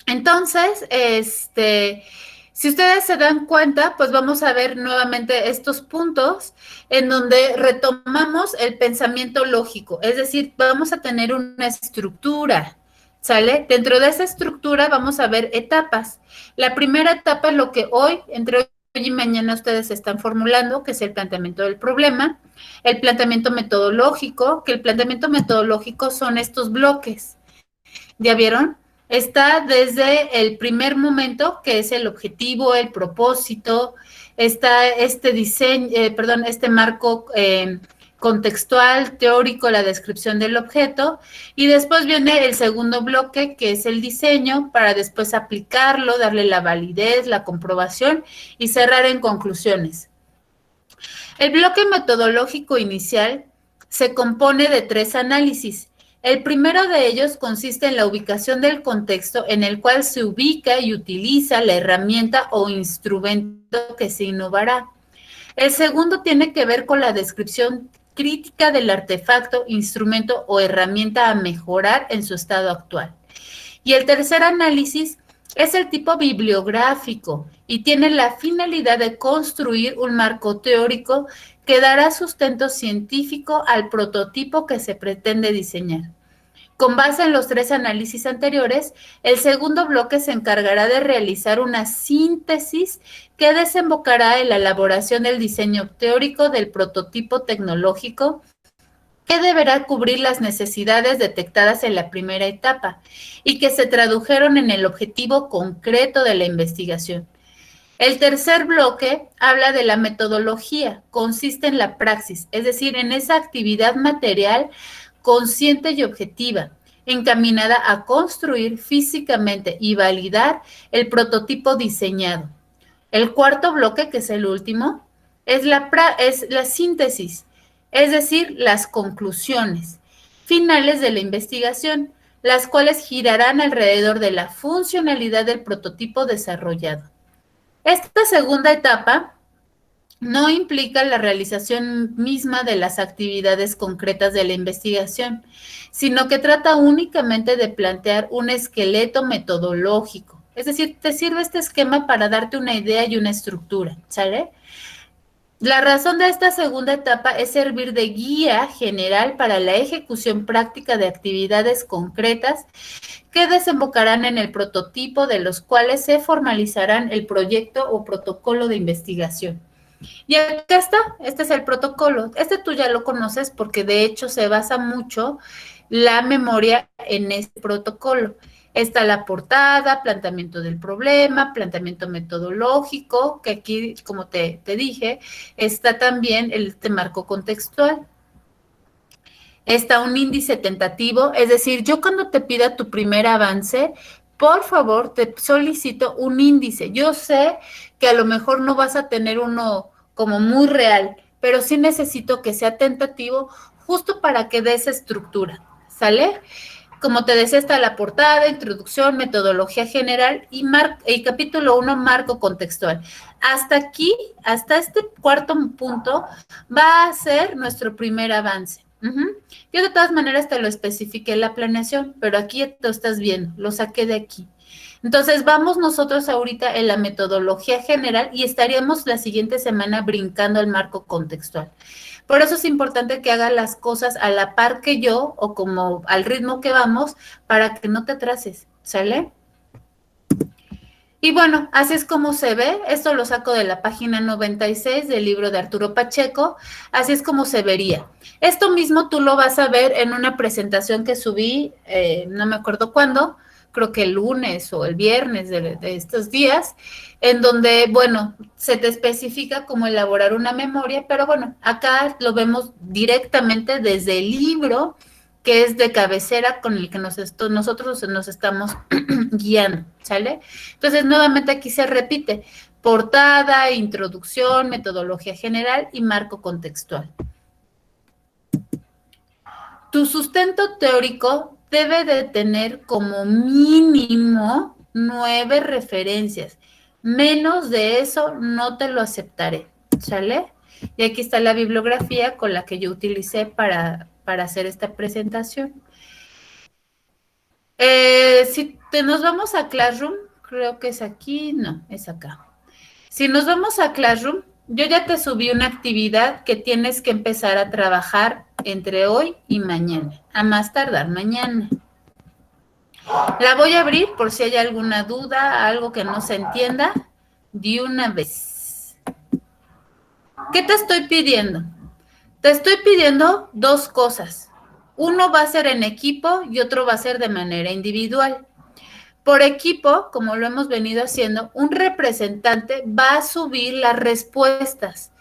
entonces, si ustedes se dan cuenta, pues vamos a ver nuevamente estos puntos en donde retomamos el pensamiento lógico, es decir, vamos a tener una estructura, ¿sale? Dentro de esa estructura vamos a ver etapas. La primera etapa es lo que hoy, entre hoy y mañana ustedes están formulando, que es el planteamiento del problema, el planteamiento metodológico, que el planteamiento metodológico son estos bloques. ¿Ya vieron? Está desde el primer momento, que es el objetivo, el propósito, está este diseño, este marco contextual, teórico, la descripción del objeto, y después viene el segundo bloque, que es el diseño, para después aplicarlo, darle la validez, la comprobación y cerrar en conclusiones. El bloque metodológico inicial se compone de 3 análisis. El primero de ellos consiste en la ubicación del contexto en el cual se ubica y utiliza la herramienta o instrumento que se innovará. El segundo tiene que ver con la descripción crítica del artefacto, instrumento o herramienta a mejorar en su estado actual. Y el tercer análisis es el tipo bibliográfico y tiene la finalidad de construir un marco teórico que dará sustento científico al prototipo que se pretende diseñar. Con base en los 3 análisis anteriores, el segundo bloque se encargará de realizar una síntesis que desembocará en la elaboración del diseño teórico del prototipo tecnológico que deberá cubrir las necesidades detectadas en la primera etapa y que se tradujeron en el objetivo concreto de la investigación. El tercer bloque habla de la metodología, consiste en la praxis, es decir, en esa actividad material consciente y objetiva, encaminada a construir físicamente y validar el prototipo diseñado. El cuarto bloque, que es el último, es la síntesis, es decir, las conclusiones finales de la investigación, las cuales girarán alrededor de la funcionalidad del prototipo desarrollado. Esta segunda etapa no implica la realización misma de las actividades concretas de la investigación, sino que trata únicamente de plantear un esqueleto metodológico. Es decir, te sirve este esquema para darte una idea y una estructura, ¿sale? La razón de esta segunda etapa es servir de guía general para la ejecución práctica de actividades concretas que desembocarán en el prototipo, de los cuales se formalizarán el proyecto o protocolo de investigación. Y acá está, este es el protocolo. Este tú ya lo conoces porque de hecho se basa mucho la memoria en este protocolo. Está la portada, planteamiento del problema, planteamiento metodológico, que aquí, como te dije, está también el marco contextual. Está un índice tentativo, es decir, yo cuando te pida tu primer avance, por favor, te solicito un índice. Yo sé que a lo mejor no vas a tener uno como muy real, pero sí necesito que sea tentativo justo para que dé esa estructura, ¿sale? Como te decía, está la portada, introducción, metodología general y capítulo 1, marco contextual. Hasta aquí, hasta este cuarto punto, va a ser nuestro primer avance. Yo de todas maneras te lo especifiqué en la planeación, pero aquí lo estás viendo, lo saqué de aquí. Entonces, vamos nosotros ahorita en la metodología general y estaríamos la siguiente semana brincando al marco contextual. Por eso es importante que hagas las cosas a la par que yo o como al ritmo que vamos para que no te atrases, ¿sale? Y bueno, así es como se ve. Esto lo saco de la página 96 del libro de Arturo Pacheco. Así es como se vería. Esto mismo tú lo vas a ver en una presentación que subí, no me acuerdo cuándo, creo que el lunes o el viernes de estos días, en donde, bueno, se te especifica cómo elaborar una memoria, pero bueno, acá lo vemos directamente desde el libro, que es de cabecera con el que nosotros nos estamos guiando, ¿sale? Entonces, nuevamente aquí se repite, portada, introducción, metodología general y marco contextual. Tu sustento teórico debe de tener como mínimo 9 referencias. Menos de eso no te lo aceptaré, ¿sale? Y aquí está la bibliografía con la que yo utilicé para hacer esta presentación. Si nos vamos a Classroom, creo que es aquí, no, es acá. Si nos vamos a Classroom, yo ya te subí una actividad que tienes que empezar a trabajar entre hoy y mañana, a más tardar mañana. La voy a abrir por si hay alguna duda, algo que no se entienda, de una vez. ¿Qué te estoy pidiendo? Te estoy pidiendo 2 cosas. Uno va a ser en equipo y otro va a ser de manera individual. Por equipo, como lo hemos venido haciendo, un representante va a subir las respuestas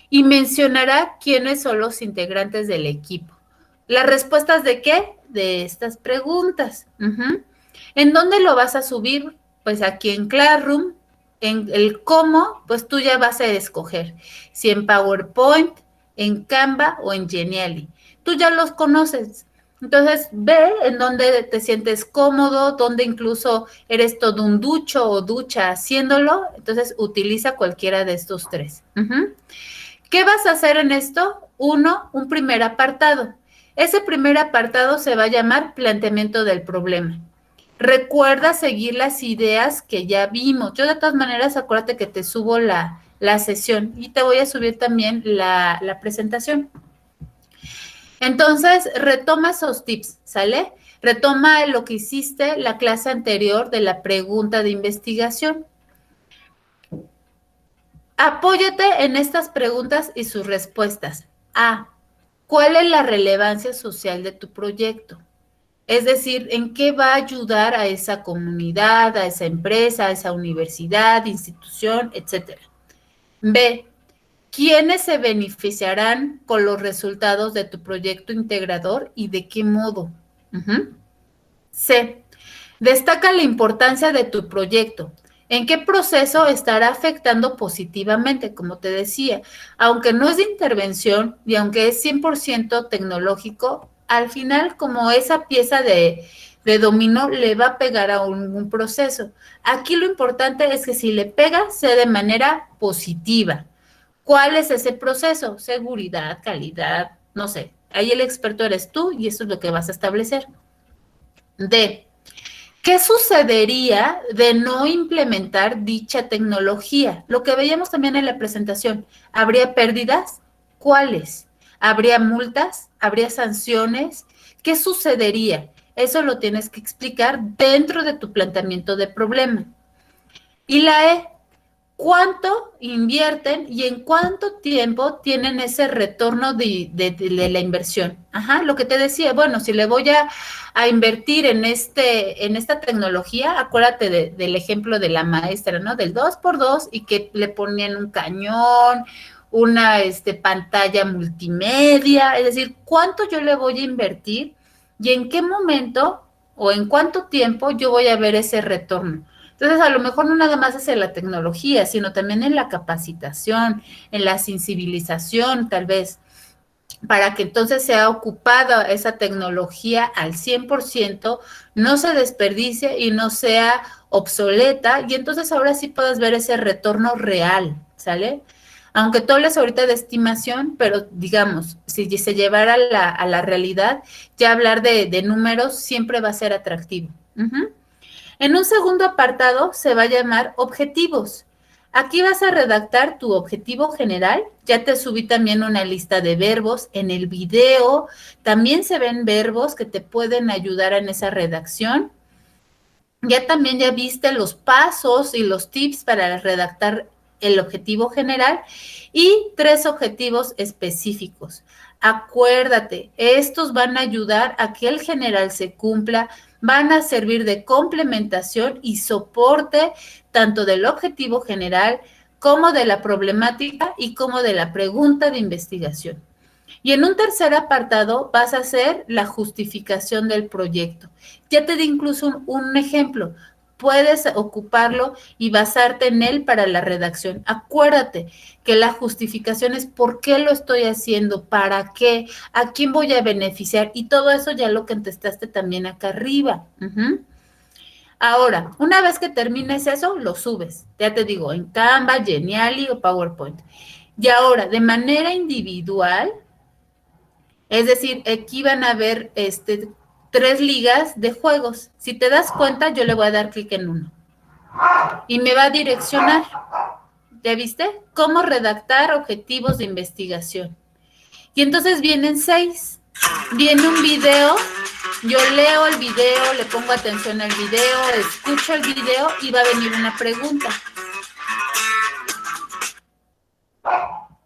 y mencionará quiénes son los integrantes del equipo. ¿Las respuestas de qué? De estas preguntas. ¿En dónde lo vas a subir? Pues aquí en Classroom. En el cómo, pues tú ya vas a escoger. Si en PowerPoint, en Canva o en Genially. Tú ya los conoces. Entonces, ve en dónde te sientes cómodo, dónde incluso eres todo un ducho o ducha haciéndolo. Entonces, utiliza cualquiera de estos 3. ¿Qué vas a hacer en esto? 1, un primer apartado. Ese primer apartado se va a llamar planteamiento del problema. Recuerda seguir las ideas que ya vimos. Yo de todas maneras, acuérdate que te subo la sesión y te voy a subir también la presentación. Entonces, retoma esos tips, ¿sale? Retoma lo que hiciste la clase anterior de la pregunta de investigación. Apóyate en estas preguntas y sus respuestas. A, ¿cuál es la relevancia social de tu proyecto? Es decir, ¿en qué va a ayudar a esa comunidad, a esa empresa, a esa universidad, institución, etcétera? B, ¿quiénes se beneficiarán con los resultados de tu proyecto integrador y de qué modo? C, destaca la importancia de tu proyecto. ¿En qué proceso estará afectando positivamente? Como te decía, aunque no es de intervención y aunque es 100% tecnológico, al final como esa pieza de dominó le va a pegar a un proceso. Aquí lo importante es que si le pega, sea de manera positiva. ¿Cuál es ese proceso? Seguridad, calidad, no sé. Ahí el experto eres tú y eso es lo que vas a establecer. D, ¿qué sucedería de no implementar dicha tecnología? Lo que veíamos también en la presentación. ¿Habría pérdidas? ¿Cuáles? ¿Habría multas? ¿Habría sanciones? ¿Qué sucedería? Eso lo tienes que explicar dentro de tu planteamiento de problema. Y la E, ¿cuánto invierten y en cuánto tiempo tienen ese retorno de la inversión? Lo que te decía, bueno, si le voy a invertir en esta tecnología, acuérdate del ejemplo de la maestra, ¿no? Del 2x2 y que le ponían un cañón, una pantalla multimedia, es decir, ¿cuánto yo le voy a invertir y en qué momento o en cuánto tiempo yo voy a ver ese retorno? Entonces, a lo mejor no nada más es en la tecnología, sino también en la capacitación, en la sensibilización, tal vez, para que entonces sea ocupada esa tecnología al 100%, no se desperdicie y no sea obsoleta, y entonces ahora sí puedas ver ese retorno real, ¿sale? Aunque tú hablas ahorita de estimación, pero digamos, si se llevara a la realidad, ya hablar de números siempre va a ser atractivo. En un segundo apartado se va a llamar objetivos. Aquí vas a redactar tu objetivo general. Ya te subí también una lista de verbos. En el video también se ven verbos que te pueden ayudar en esa redacción. Ya viste los pasos y los tips para redactar el objetivo general y 3 objetivos específicos. Acuérdate, estos van a ayudar a que el general se cumpla, van a servir de complementación y soporte tanto del objetivo general como de la problemática y como de la pregunta de investigación. Y en un tercer apartado vas a hacer la justificación del proyecto. Ya te di incluso un ejemplo. Puedes ocuparlo y basarte en él para la redacción. Acuérdate que la justificación es por qué lo estoy haciendo, para qué, a quién voy a beneficiar, y todo eso ya lo contestaste también acá arriba. Ahora, una vez que termines eso, lo subes. Ya te digo, en Canva, Genially o PowerPoint. Y ahora, de manera individual, es decir, aquí van a ver 3 ligas de juegos. Si te das cuenta, yo le voy a dar clic en uno. Y me va a direccionar. ¿Ya viste? Cómo redactar objetivos de investigación. Y entonces vienen 6. Viene un video. Yo leo el video, le pongo atención al video, escucho el video y va a venir una pregunta.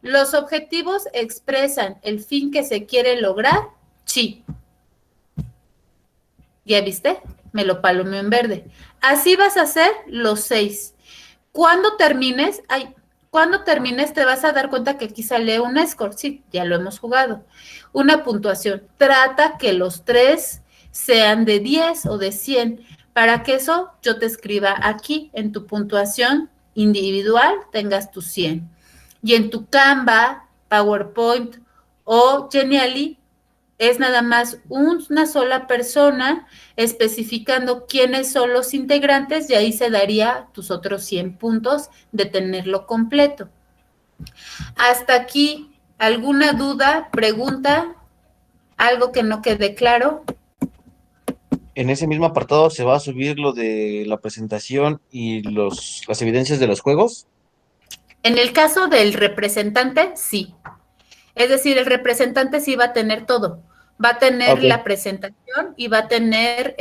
¿Los objetivos expresan el fin que se quiere lograr? Sí. ¿Ya viste? Me lo palomeo en verde. Así vas a hacer los 6. Cuando termines te vas a dar cuenta que aquí sale un score. Sí, ya lo hemos jugado. Una puntuación. Trata que los 3 sean de 10 o de 100. Para que eso yo te escriba aquí en tu puntuación individual tengas tu 100. Y en tu Canva, PowerPoint o Genially es nada más una sola persona especificando quiénes son los integrantes y ahí se daría tus otros 100 puntos de tenerlo completo. Hasta aquí, ¿alguna duda, pregunta? ¿Algo que no quede claro? En ese mismo apartado se va a subir lo de la presentación y las evidencias de los juegos. En el caso del representante, sí. Es decir, el representante sí va a tener todo. Va a tener la presentación y va a tener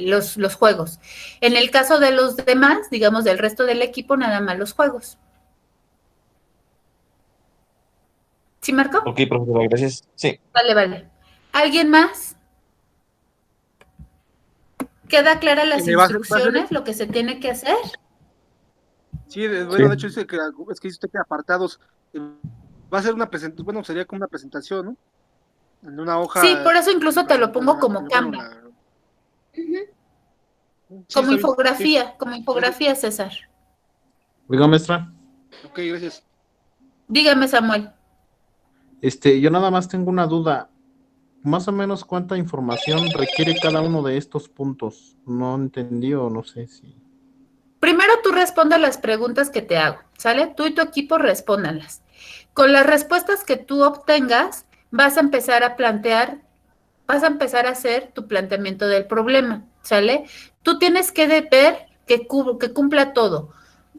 los juegos. En el caso de los demás, digamos, del resto del equipo, nada más los juegos. ¿Sí, Marco? Ok, profesora, gracias. Sí. Vale. ¿Alguien más? ¿Queda clara las instrucciones, lo que se tiene que hacer? Sí, bueno, de hecho dice que es que dice usted que apartados va a ser una presentación, bueno, sería como una presentación, ¿no? En una hoja. Sí, por eso incluso te lo pongo como Canva. Como infografía, César. Oiga, maestra. Ok, gracias. Dígame, Samuel. Yo nada más tengo una duda. Más o menos, ¿cuánta información requiere cada uno de estos puntos? No entendí o no sé si... Primero tú respondes las preguntas que te hago, ¿sale? Tú y tu equipo respóndanlas. Con las respuestas que tú obtengas, vas a empezar a hacer tu planteamiento del problema, ¿sale? Tú tienes que ver que cumpla todo.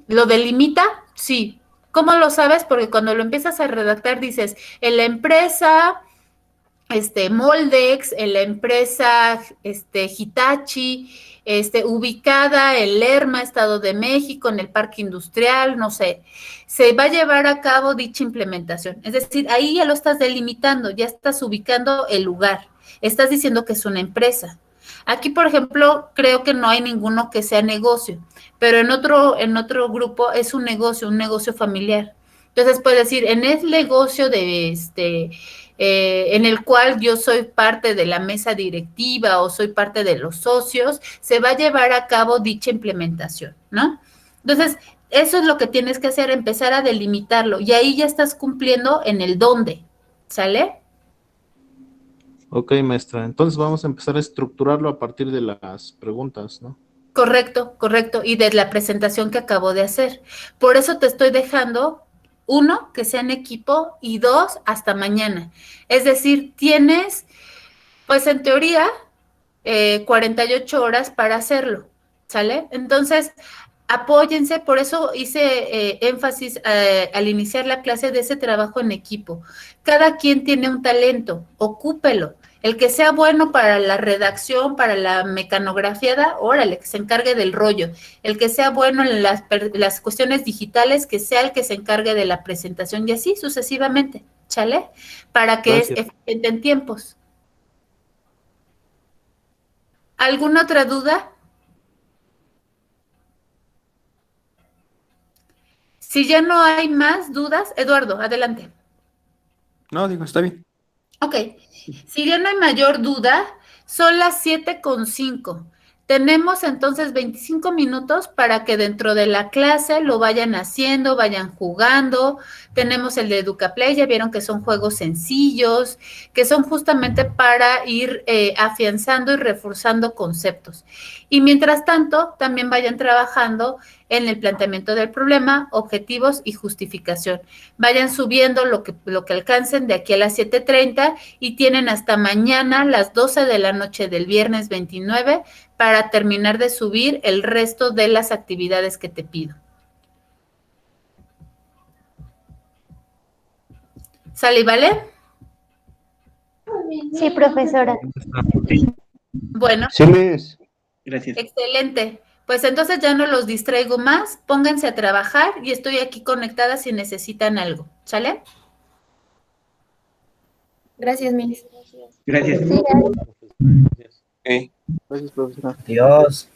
¿Lo delimita? Sí. ¿Cómo lo sabes? Porque cuando lo empiezas a redactar dices, en la empresa... Moldex, en la empresa Hitachi, ubicada en Lerma, Estado de México, en el Parque Industrial, no sé, se va a llevar a cabo dicha implementación. Es decir, ahí ya lo estás delimitando, ya estás ubicando el lugar, estás diciendo que es una empresa. Aquí, por ejemplo, creo que no hay ninguno que sea negocio, pero en otro grupo es un negocio familiar. Entonces, puedes decir, en el negocio de en el cual yo soy parte de la mesa directiva o soy parte de los socios, se va a llevar a cabo dicha implementación, ¿no? Entonces, eso es lo que tienes que hacer, empezar a delimitarlo, y ahí ya estás cumpliendo en el dónde, ¿sale? Ok, maestra. Entonces vamos a empezar a estructurarlo a partir de las preguntas, ¿no? Correcto, y de la presentación que acabo de hacer. Por eso te estoy dejando... 1, que sea en equipo, y 2, hasta mañana. Es decir, tienes, pues en teoría, 48 horas para hacerlo. ¿sale? Entonces, apóyense, por eso hice énfasis al iniciar la clase de ese trabajo en equipo. Cada quien tiene un talento, ocúpelo. El que sea bueno para la redacción, para la mecanografiada, órale, que se encargue del rollo. El que sea bueno en las cuestiones digitales, que sea el que se encargue de la presentación y así sucesivamente, ¿sale? Para que es eficiente en tiempos. ¿Alguna otra duda? Si ya no hay más dudas, Eduardo, adelante. No, digo, está bien. Ok, si ya no hay mayor duda, son las 7:05. Tenemos entonces 25 minutos para que dentro de la clase lo vayan haciendo, vayan jugando. Tenemos el de EducaPlay, ya vieron que son juegos sencillos, que son justamente para ir afianzando y reforzando conceptos. Y mientras tanto, también vayan trabajando en el planteamiento del problema, objetivos y justificación. Vayan subiendo lo que alcancen de aquí a las 7:30 y tienen hasta mañana, las 12 de la noche del viernes 29, para terminar de subir el resto de las actividades que te pido. ¿Sale y vale? Sí, profesora. Bueno. Sí, Miss. Gracias. Excelente. Pues entonces ya no los distraigo más. Pónganse a trabajar y estoy aquí conectada si necesitan algo. ¿Sale? Gracias, Miss. Gracias. Okay. Gracias, profesora. Dios.